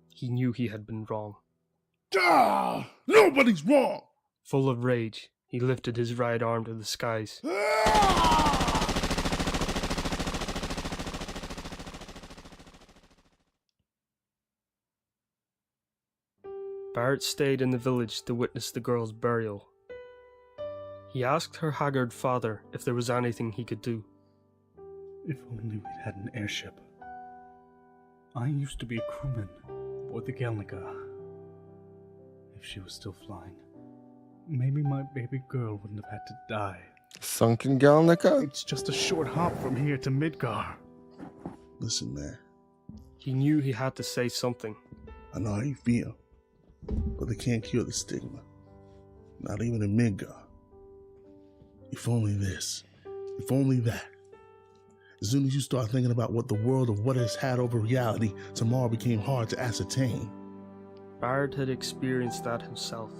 He knew he had been wrong. Ah! Nobody's wrong! Full of rage, he lifted his right arm to the skies. Barrett stayed in the village to witness the girl's burial. He asked her haggard father if there was anything he could do. If only we'd had an airship. I used to be a crewman aboard the Galnica. If she was still flying, maybe my baby girl wouldn't have had to die. Sunken Galnica? It's just a short hop from here to Midgar. Listen, man. He knew he had to say something. I know how you feel, but they can't cure the stigma. Not even in Midgar. If only this. If only that. As soon as you start thinking about what the world of what has had over reality, tomorrow became hard to ascertain. Barrett had experienced that himself.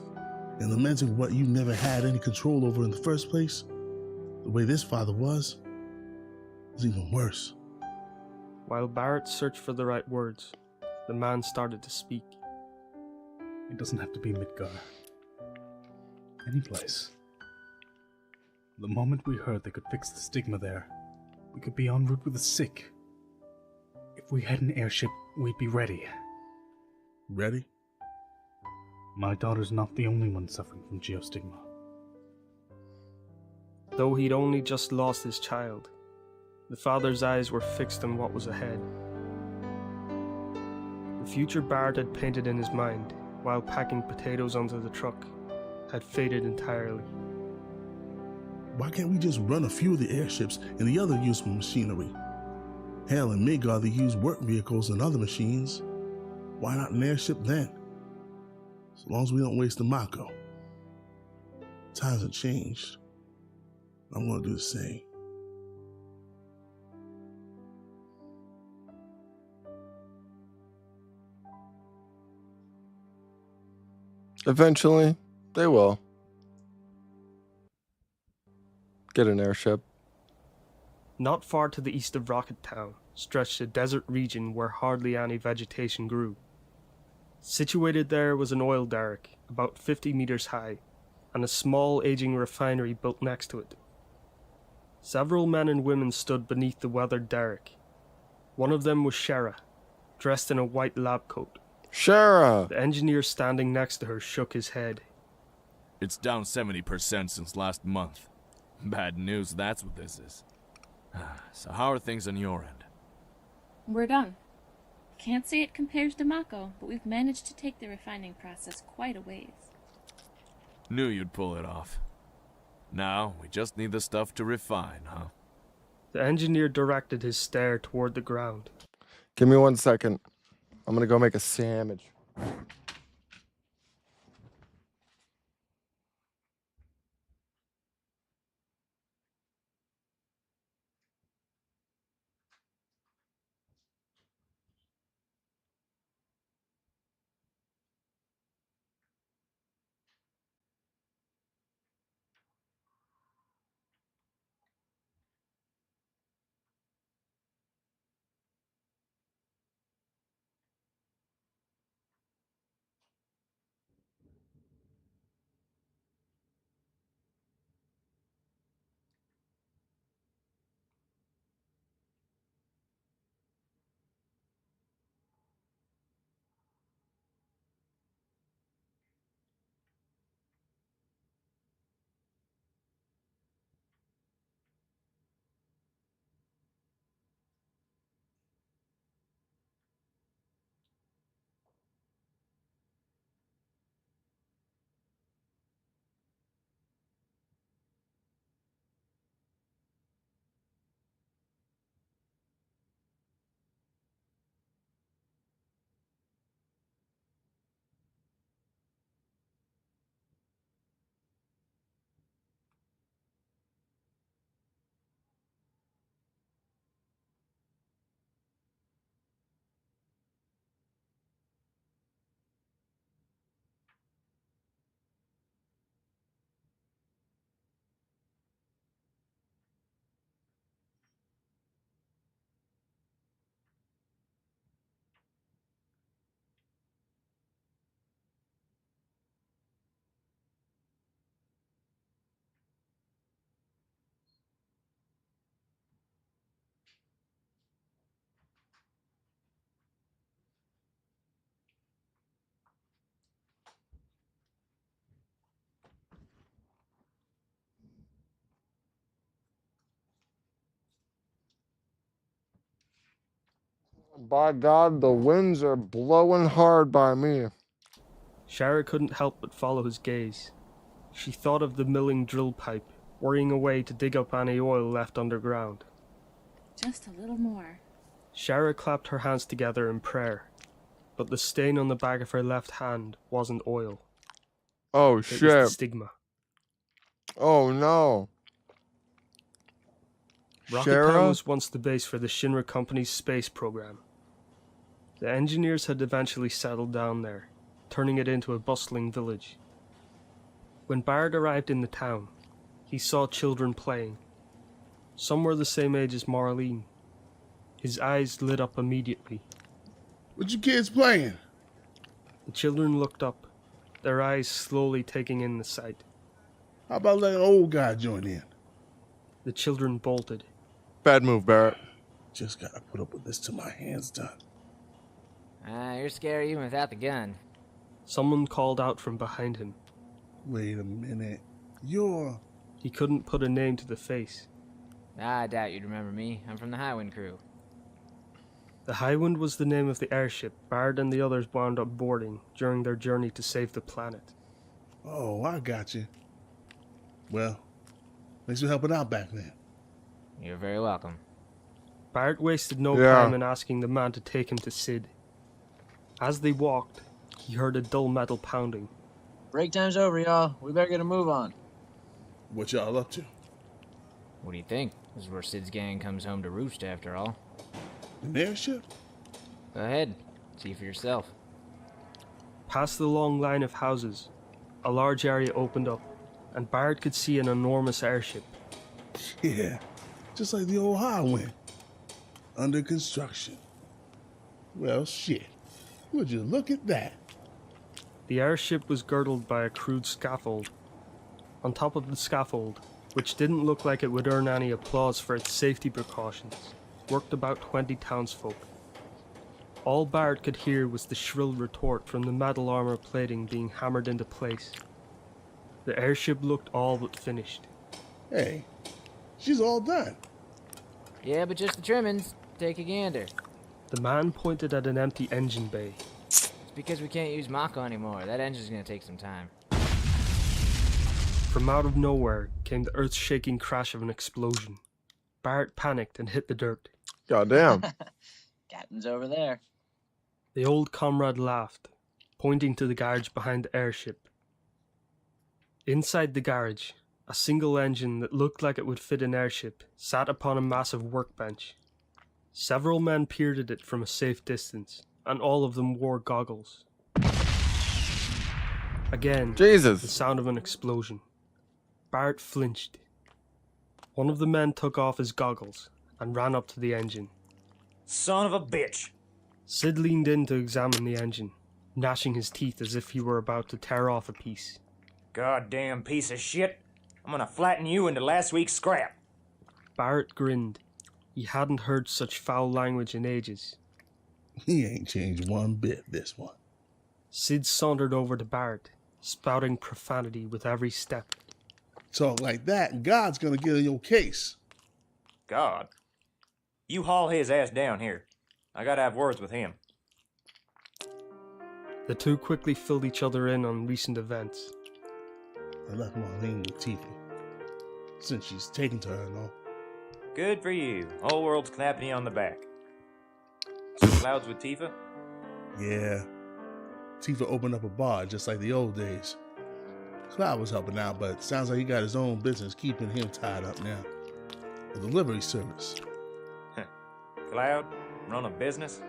And lamenting what you never had any control over in the first place, the way this father was even worse. While Barrett searched for the right words, the man started to speak. It doesn't have to be Midgar. Any place. The moment we heard they could fix the stigma there, we could be en route with the sick. If we had an airship, we'd be ready. Ready? My daughter's not the only one suffering from geostigma. Though he'd only just lost his child, the father's eyes were fixed on what was ahead. The future Bard had painted in his mind while packing potatoes onto the truck had faded entirely. Why can't we just run a few of the airships and the other useful machinery? Hell, in Midgard they use work vehicles and other machines. Why not an airship then? So long as we don't waste the Mako. Times have changed. I'm gonna do the same. Eventually, they will get an airship. Not far to the east of Rocket Town stretched a desert region where hardly any vegetation grew. Situated there was an oil derrick about 50 meters high, and a small aging refinery built next to it. Several men and women stood beneath the weathered derrick. One of them was Shara, dressed in a white lab coat. Shara! The engineer standing next to her shook his head. It's down 70% since last month. Bad news, that's what this is. So how are things on your end? We're done. Can't say it compares to Mako, but we've managed to take the refining process quite a ways. Knew you'd pull it off. Now, we just need the stuff to refine, huh? The engineer directed his stare toward the ground. Give me 1 second. I'm gonna go make a sandwich. By God, the winds are blowing hard by me. Shara couldn't help but follow his gaze. She thought of the milling drill pipe, worrying away to dig up any oil left underground. Just a little more. Shara clapped her hands together in prayer, but the stain on the back of her left hand wasn't oil. Oh, It shit. was the stigma. Oh, no. Rocket Town was once the base for the Shinra Company's space program. The engineers had eventually settled down there, turning it into a bustling village. When Bard arrived in the town, he saw children playing. Some were the same age as Marlene. His eyes lit up immediately. What you kids playing? The children looked up, their eyes slowly taking in the sight. How about letting an old guy join in? The children bolted. Bad move, Barrett. Just gotta put up with this till my hand's done. You're scary even without the gun. Someone called out from behind him. Wait a minute. You're... He couldn't put a name to the face. I doubt you'd remember me. I'm from the Highwind crew. The Highwind was the name of the airship Bard and the others wound up boarding during their journey to save the planet. Oh, I got you. Well, thanks for helping out back then. You're very welcome. Bart wasted no time in asking the man to take him to Sid. As they walked, he heard a dull metal pounding. Break time's over, y'all. We better get a move on. What y'all up to? What do you think? This is where Sid's gang comes home to roost, after all. An airship? Go ahead. See for yourself. Past the long line of houses, a large area opened up, and Bart could see an enormous airship. Yeah, just like the old Highwind. Under construction. Well, shit. Would you look at that? The airship was girdled by a crude scaffold. On top of the scaffold, which didn't look like it would earn any applause for its safety precautions, worked about 20 townsfolk. All Bart could hear was the shrill retort from the metal armor plating being hammered into place. The airship looked all but finished. Hey, she's all done. Yeah, but just the trimmings. Take a gander. The man pointed at an empty engine bay. It's because we can't use Mako anymore. That engine's gonna take some time. From out of nowhere came the earth-shaking crash of an explosion. Bart panicked and hit the dirt. Goddamn. Captain's over there. The old comrade laughed, pointing to the garage behind the airship. Inside the garage, a single engine that looked like it would fit an airship sat upon a massive workbench. Several men peered at it from a safe distance, and all of them wore goggles. Again, Jesus. The sound of an explosion. Bart flinched. One of the men took off his goggles and ran up to the engine. Son of a bitch! Sid leaned in to examine the engine, gnashing his teeth as if he were about to tear off a piece. Goddamn piece of shit! I'm gonna flatten you into last week's scrap! Barrett grinned. He hadn't heard such foul language in ages. He ain't changed one bit, this one. Sid sauntered over to Barrett, spouting profanity with every step. Talk like that, and God's gonna get in your case. God? You haul his ass down here. I gotta have words with him. The two quickly filled each other in on recent events. I left Marlene with Tifa, since she's taken to her and all. Good for you. Whole world's clapping you on the back. So Cloud's with Tifa? Yeah. Tifa opened up a bar just like the old days. Cloud was helping out, but sounds like he got his own business keeping him tied up now. A delivery service. Cloud? Run a business?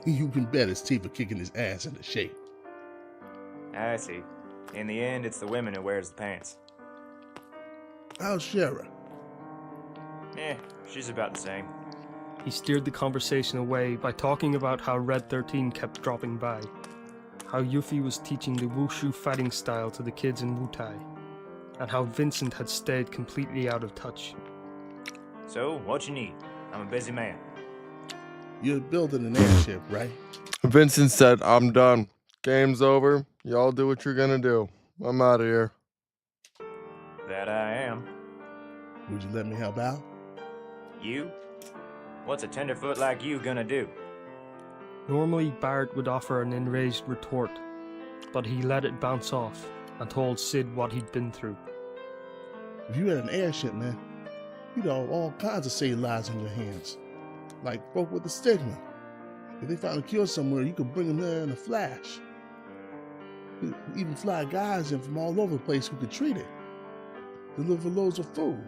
You can bet it's Tifa kicking his ass into shape. I see. In the end, it's the women who wears the pants. How's Shara? She's about the same. He steered the conversation away by talking about how Red 13 kept dropping by, how Yuffie was teaching the wushu fighting style to the kids in Wutai, and how Vincent had stayed completely out of touch. So, what you need? I'm a busy man. You're building an airship, right? Vincent said, I'm done. Game's over. Y'all do what you're gonna do. I'm out of here. That I am. Would you let me help out? You? What's a tenderfoot like you gonna do? Normally, Bart would offer an enraged retort, but he let it bounce off and told Sid what he'd been through. If you had an airship, man, you'd have all kinds of saved lives in your hands. Like folk with the stigma. If they found a cure somewhere, you could bring them there in a flash. You even fly guys in from all over the place who could treat it. Deliver loads of food.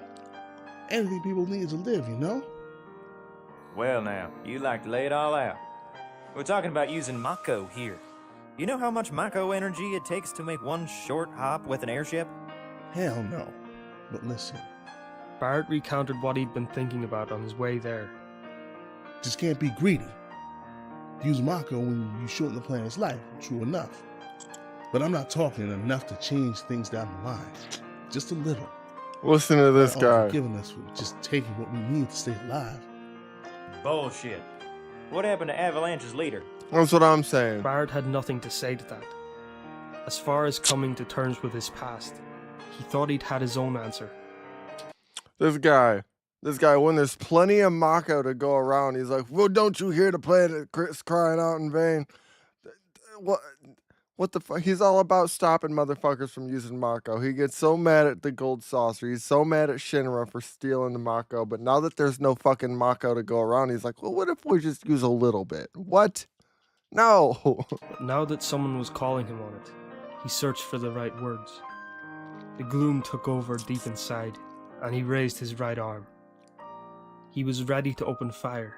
Anything people need to live, you know? Well now, you like to lay it all out. We're talking about using Mako here. You know how much Mako energy it takes to make one short hop with an airship? Hell no. But listen. Bart recounted what he'd been thinking about on his way there. Just can't be greedy. Use Mako when you shorten the planet's life, true enough. But I'm not talking enough to change things down the line. Just a little. Listen to this guy. Forgiving us for just taking what we need to stay alive. Bullshit. What happened to Avalanche's leader? That's what I'm saying. Barrett had nothing to say to that. As far as coming to terms with his past, he thought he'd had his own answer. This guy, when there's plenty of Mako to go around, he's like, well, don't you hear the planet crying out in vain? What the fuck? He's all about stopping motherfuckers from using Mako. He gets so mad at the gold saucer. He's so mad at Shinra for stealing the Mako. But now that there's no fucking Mako to go around, he's like, well, what if we just use a little bit? What? No. But now that someone was calling him on it, he searched for the right words. The gloom took over deep inside, and he raised his right arm. He was ready to open fire,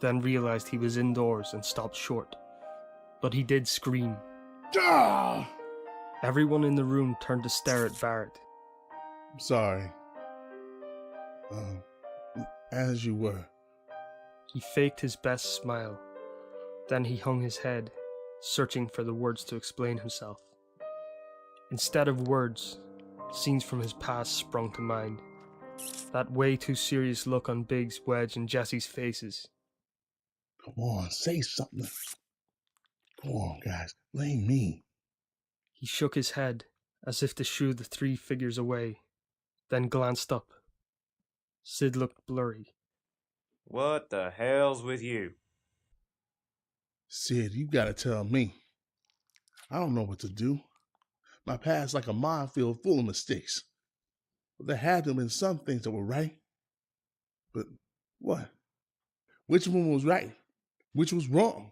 then realized he was indoors and stopped short. But he did scream. Ah! Everyone in the room turned to stare at Barrett. I'm sorry. As you were. He faked his best smile. Then he hung his head, searching for the words to explain himself. Instead of words, scenes from his past sprung to mind. That way too serious look on Biggs, Wedge, and Jesse's faces. Come on, say something. Come on, guys, blame me. He shook his head, as if to shoo the three figures away, then glanced up. Sid looked blurry. What the hell's with you? Sid, you gotta tell me. I don't know what to do. My past's like a minefield full of mistakes. But there had to have been some things that were right. But what? Which one was right? Which was wrong?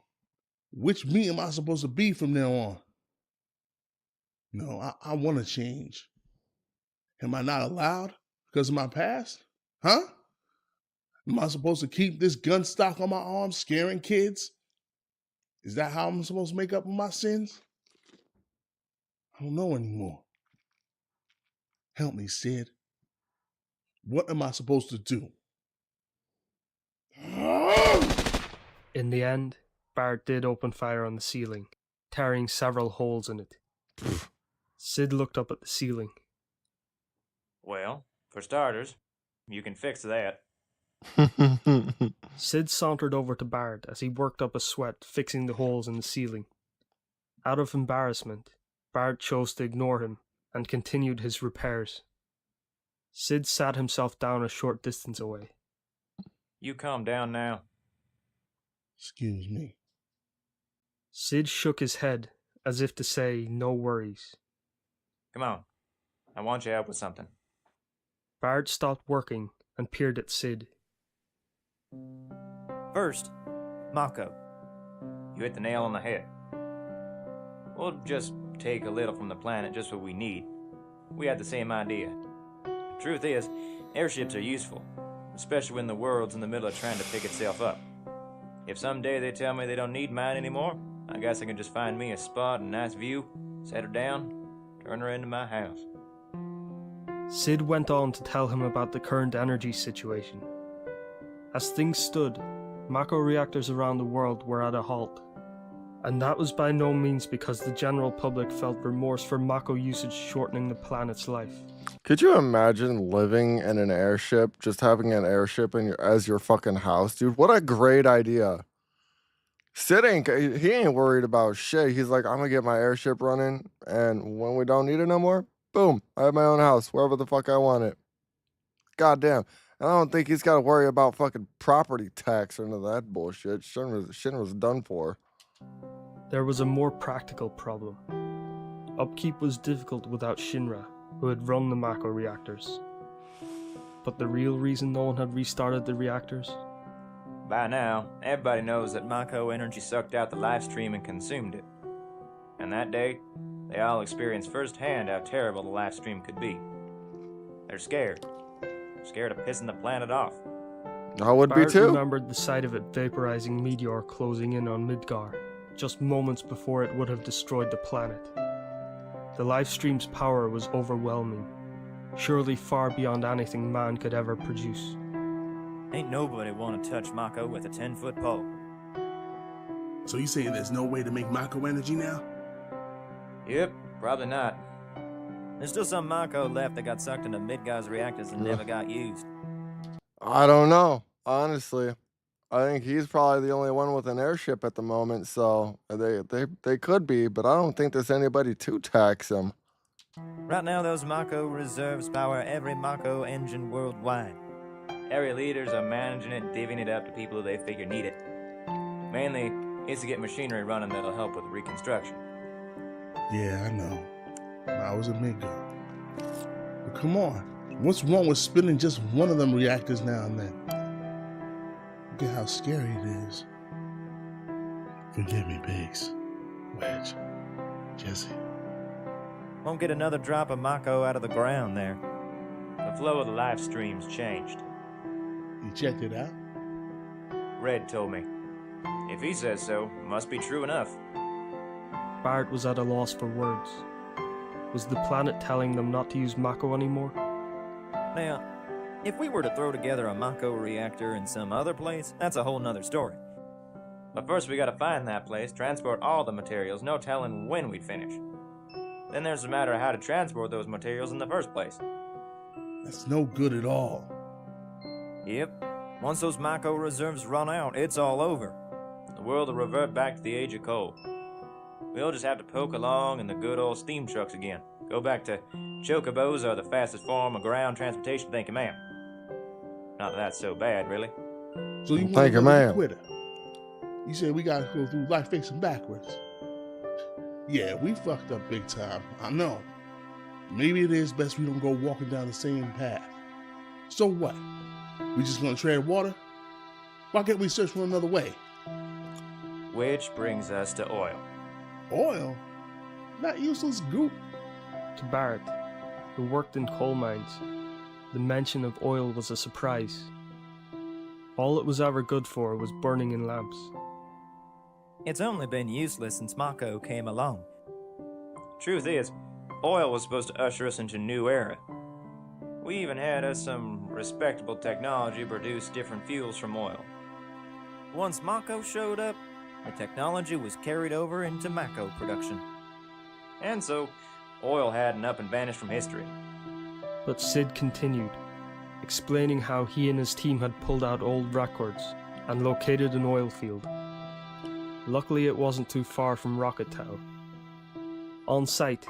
Which me am I supposed to be from now on? No, I want to change. Am I not allowed because of my past? Huh? Am I supposed to keep this gun stock on my arm scaring kids? Is that how I'm supposed to make up for my sins? I don't know anymore. Help me, Sid. What am I supposed to do? In the end, Barrett did open fire on the ceiling, tearing several holes in it. Sid looked up at the ceiling. Well, for starters, you can fix that. Sid sauntered over to Barrett as he worked up a sweat fixing the holes in the ceiling. Out of embarrassment, Barrett chose to ignore him and continued his repairs. Sid sat himself down a short distance away. You calm down now. Excuse me. Sid shook his head as if to say no worries. Come on. I want you out with something. Barrett stopped working and peered at Sid. First, Mako. You hit the nail on the head. We'll just take a little from the planet, just what we need. We had the same idea. The truth is, airships are useful, especially when the world's in the middle of trying to pick itself up. If someday they tell me they don't need mine anymore, I guess I can just find me a spot and a nice view, set her down, turn her into my house. Sid went on to tell him about the current energy situation. As things stood, Mako reactors around the world were at a halt. And that was by no means because the general public felt remorse for Mako usage shortening the planet's life. Could you imagine living in an airship, just having an airship as your fucking house, dude? What a great idea. Sid he ain't worried about shit. He's like, I'm gonna get my airship running, and when we don't need it no more, boom, I have my own house, wherever the fuck I want it. Goddamn. And I don't think he's got to worry about fucking property tax or none of that bullshit. Shinra's done for. There was a more practical problem. Upkeep was difficult without Shinra, who had run the Mako reactors. But the real reason no one had restarted the reactors? By now, everybody knows that Mako energy sucked out the life stream and consumed it. And that day, they all experienced firsthand how terrible the life stream could be. They're scared. Scared of pissing the planet off. I would Barrett be too. Remembered the sight of it vaporizing meteor closing in on Midgar, just moments before it would have destroyed the planet. The life stream's power was overwhelming, surely far beyond anything man could ever produce. Ain't nobody want to touch Mako with a 10-foot pole. So you saying there's no way to make Mako energy now? Yep, probably not. There's still some Mako left that got sucked into Midgar's reactors and never got used. I don't know, honestly. I think he's probably the only one with an airship at the moment, so they could be, but I don't think there's anybody to tax him. Right now, those Mako reserves power every Mako engine worldwide. Area leaders are managing it and divvying it up to people who they figure need it. Mainly, it's to get machinery running that'll help with reconstruction. Yeah, I know. I was a Midgar. But come on, what's wrong with spinning just one of them reactors now and then? Look at how scary it is. Forgive me, Biggs, Wedge, Jesse. Won't get another drop of Mako out of the ground there. The flow of the live stream's changed. You checked it out? Red told me. If he says so, must be true enough. Barrett was at a loss for words. Was the planet telling them not to use Mako anymore? Now, if we were to throw together a Mako reactor in some other place, that's a whole nother story. But first we gotta find that place, transport all the materials, no telling when we'd finish. Then there's the matter of how to transport those materials in the first place. That's no good at all. Yep. Once those Mako reserves run out, it's all over. The world will revert back to the age of coal. We'll just have to poke along in the good old steam trucks again. Go back to chocobos are the fastest form of ground transportation, thank you, ma'am. Not that that's so bad, really. So you Thank you, ma'am. Quitter. You said we gotta go through life facing backwards. Yeah, we fucked up big time. I know. Maybe it is best we don't go walking down the same path. So what? We just gonna tread water? Why can't we search for another way? Which brings us to oil. Oil? That useless goop. To Barrett, who worked in coal mines, the mention of oil was a surprise. All it was ever good for was burning in lamps. It's only been useless since Mako came along. Truth is, oil was supposed to usher us into a new era. We even had us some respectable technology produce different fuels from oil. Once Mako showed up, the technology was carried over into Mako production. And so, oil had an up and vanished from history. But Sid continued, explaining how he and his team had pulled out old records and located an oil field. Luckily, it wasn't too far from Rocket Town. On site,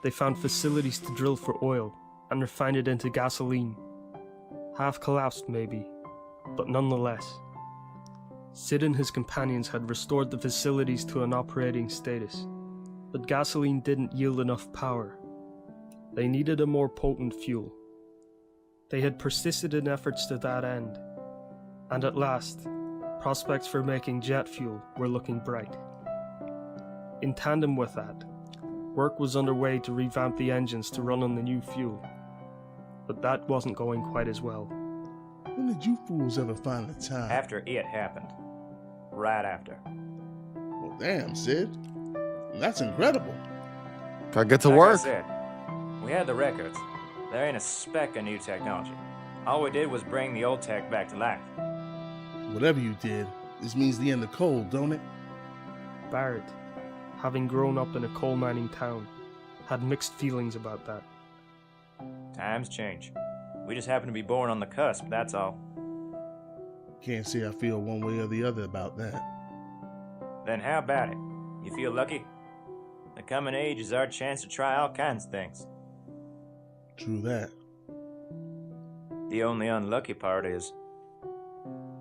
they found facilities to drill for oil and refine it into gasoline. Half collapsed maybe, but nonetheless. Sid and his companions had restored the facilities to an operating status, but gasoline didn't yield enough power. They needed a more potent fuel. They had persisted in efforts to that end, and at last, prospects for making jet fuel were looking bright. In tandem with that, work was underway to revamp the engines to run on the new fuel, but that wasn't going quite as well. When did you fools ever find the time? After it happened. Right after. Well, damn, Sid. That's incredible. Gotta get to Like work. I said, we had the records. There ain't a speck of new technology. All we did was bring the old tech back to life. Whatever you did, this means the end of coal, don't it? Barrett, having grown up in a coal mining town, had mixed feelings about that. Times change. We just happen to be born on the cusp, that's all. Can't say I feel one way or the other about that. Then how about it? You feel lucky? The coming age is our chance to try all kinds of things. True that. The only unlucky part is...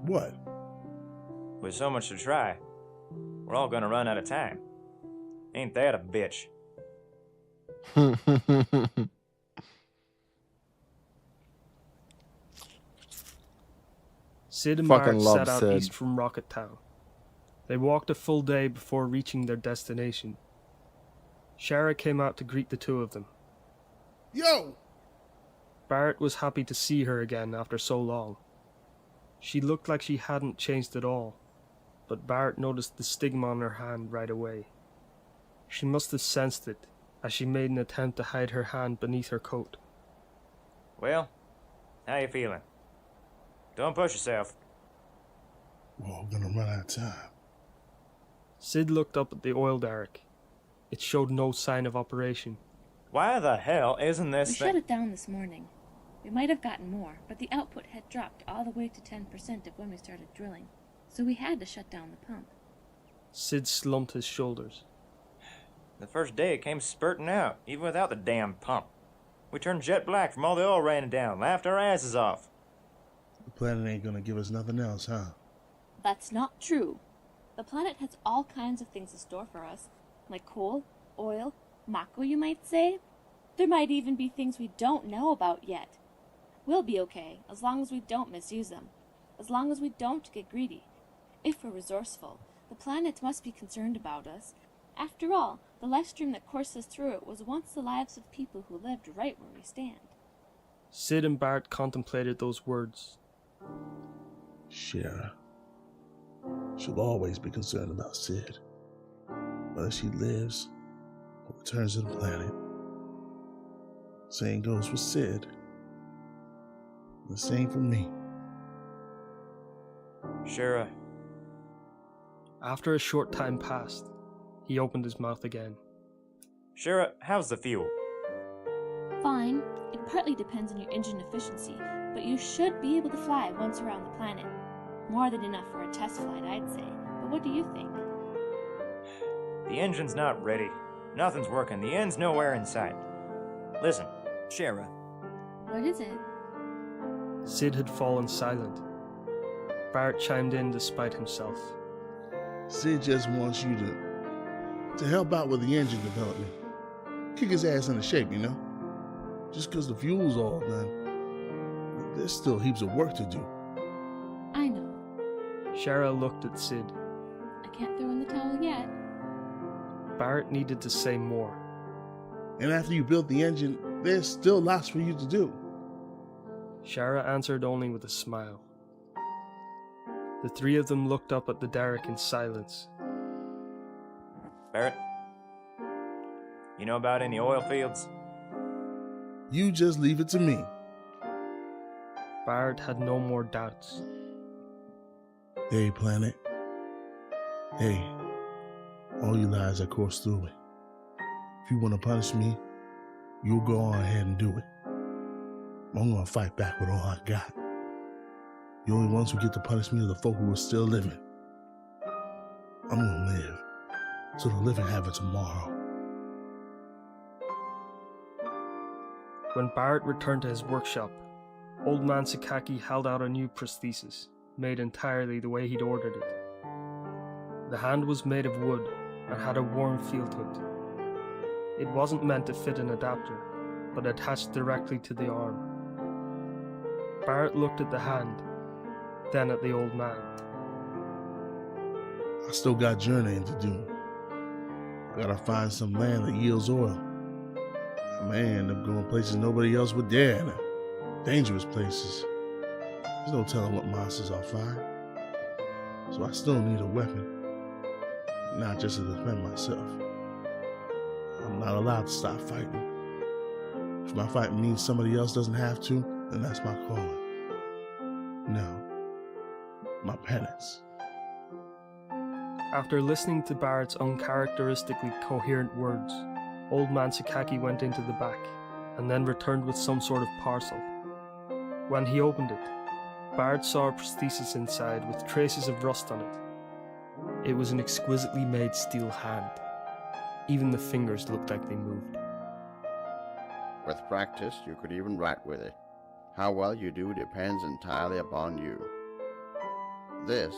What? With so much to try, we're all gonna run out of time. Ain't that a bitch? Sid and Fucking Barrett love set out Sid. east from Rocket Town. They walked a full day before reaching their destination. Shara came out to greet the two of them. Yo! Barrett was happy to see her again after so long. She looked like she hadn't changed at all, but Barrett noticed the stigma on her hand right away. She must have sensed it, as she made an attempt to hide her hand beneath her coat. Well, how you feeling? Don't push yourself. Well, we're gonna run out of time. Sid looked up at the oil derrick. It showed no sign of operation. Why the hell isn't We this shut it down this morning. We might have gotten more, but the output had dropped all the way to 10% of when we started drilling. so we had to shut down the pump. Sid slumped his shoulders. The first day it came spurting out, even without the damn pump. We turned jet black from all the oil raining down, laughed our asses off. The planet ain't gonna give us nothing else, huh? That's not true. The planet has all kinds of things in store for us, like coal, oil, mako, you might say. There might even be things we don't know about yet. We'll be okay, as long as we don't misuse them, as long as we don't get greedy. If we're resourceful, the planet must be concerned about us. After all, the life stream that courses through it was once the lives of people who lived right where we stand. Sid and Bart contemplated those words. Shara. She'll always be concerned about Sid. Whether she lives or returns to the planet. Same goes for Sid. The same for me. Shara. After a short time passed, he opened his mouth again. Shara, how's the fuel? Fine. It partly depends on your engine efficiency, but you should be able to fly once around the planet. More than enough for a test flight, I'd say. But what do you think? The engine's not ready. Nothing's working. The end's nowhere in sight. Listen, Shara. What is it? Sid had fallen silent. Bart chimed in despite himself. Sid just wants you to help out with the engine development. Kick his ass into shape, you know? Just because the fuel's all done, there's still heaps of work to do. I know. Shara looked at Sid. I can't throw in the towel yet. Bart needed to say more. And after you build the engine, there's still lots for you to do. Shara answered only with a smile. The three of them looked up at the derrick in silence. Barrett, you know about any oil fields? You just leave it to me. Bart had no more doubts. Hey, planet. Hey, all you lies that course through it. If you want to punish me, you'll go on ahead and do it. I'm gonna fight back with all I got. The only ones who get to punish me are the folk who are still living. I'm gonna live, so the living have it tomorrow. When Bart returned to his workshop, Old Man Sakaki held out a new prosthesis, made entirely the way he'd ordered it. The hand was made of wood and had a worn feel to it. It wasn't meant to fit an adapter, but attached directly to the arm. Bart looked at the hand, then at the old man. I still got journeying to do. I gotta find some land that yields oil. I may end up going places nobody else would dare, dangerous places. There's no telling what monsters I'll find. So I still need a weapon, not just to defend myself. I'm not allowed to stop fighting. If my fighting means somebody else doesn't have to, then that's my calling. No, my penance. After listening to Bart's uncharacteristically coherent words, Old Man Sakaki went into the back, and then returned with some sort of parcel. When he opened it, Bart saw a prosthesis inside with traces of rust on it. It was an exquisitely made steel hand. Even the fingers looked like they moved. With practice, you could even write with it. How well you do depends entirely upon you. This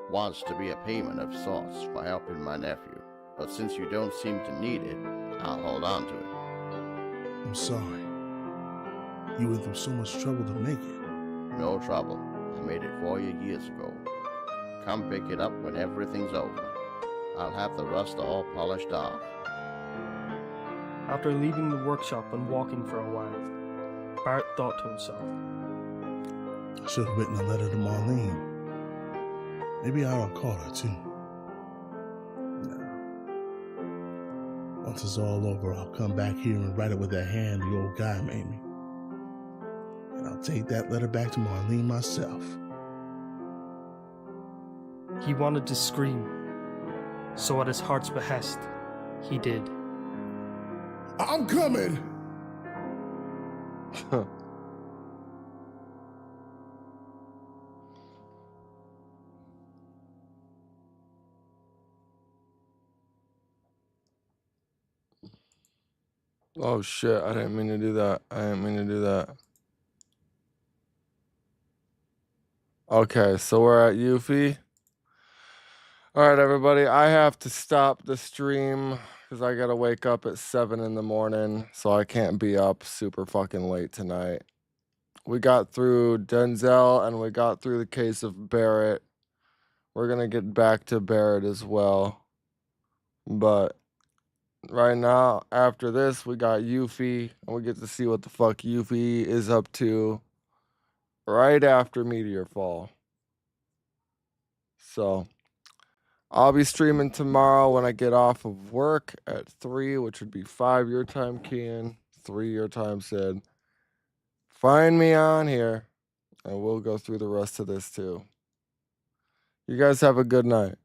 was to be a payment of sorts for helping my nephew, but since you don't seem to need it, I'll hold on to it. I'm sorry. You went through so much trouble to make it. No trouble. I made it for you years ago. Come pick it up when everything's over. I'll have the rust all polished off. After leaving the workshop and walking for a while, Bart thought to himself. I should have written a letter to Marlene. Maybe I ought to call her too. No. Once it's all over, I'll come back here and write it with that hand the old guy made me. And I'll take that letter back to Marlene myself. He wanted to scream, so at his heart's behest, he did. I'm coming! Oh shit, I didn't mean to do that. I didn't mean to do that. Okay, so we're at Yuffie. All right, everybody, I have to stop the stream because I gotta wake up at 7 in the morning, so I can't be up super fucking late tonight. We got through Denzel and we got through the case of Barrett. We're gonna get back to Barrett as well. But right now, after this, we got Yuffie, and we get to see what the fuck Yuffie is up to right after Meteorfall. So I'll be streaming tomorrow when I get off of work at 3, which would be 5 your time, Kian, 3 your time, Sid. Find me on here, and we'll go through the rest of this too. You guys have a good night.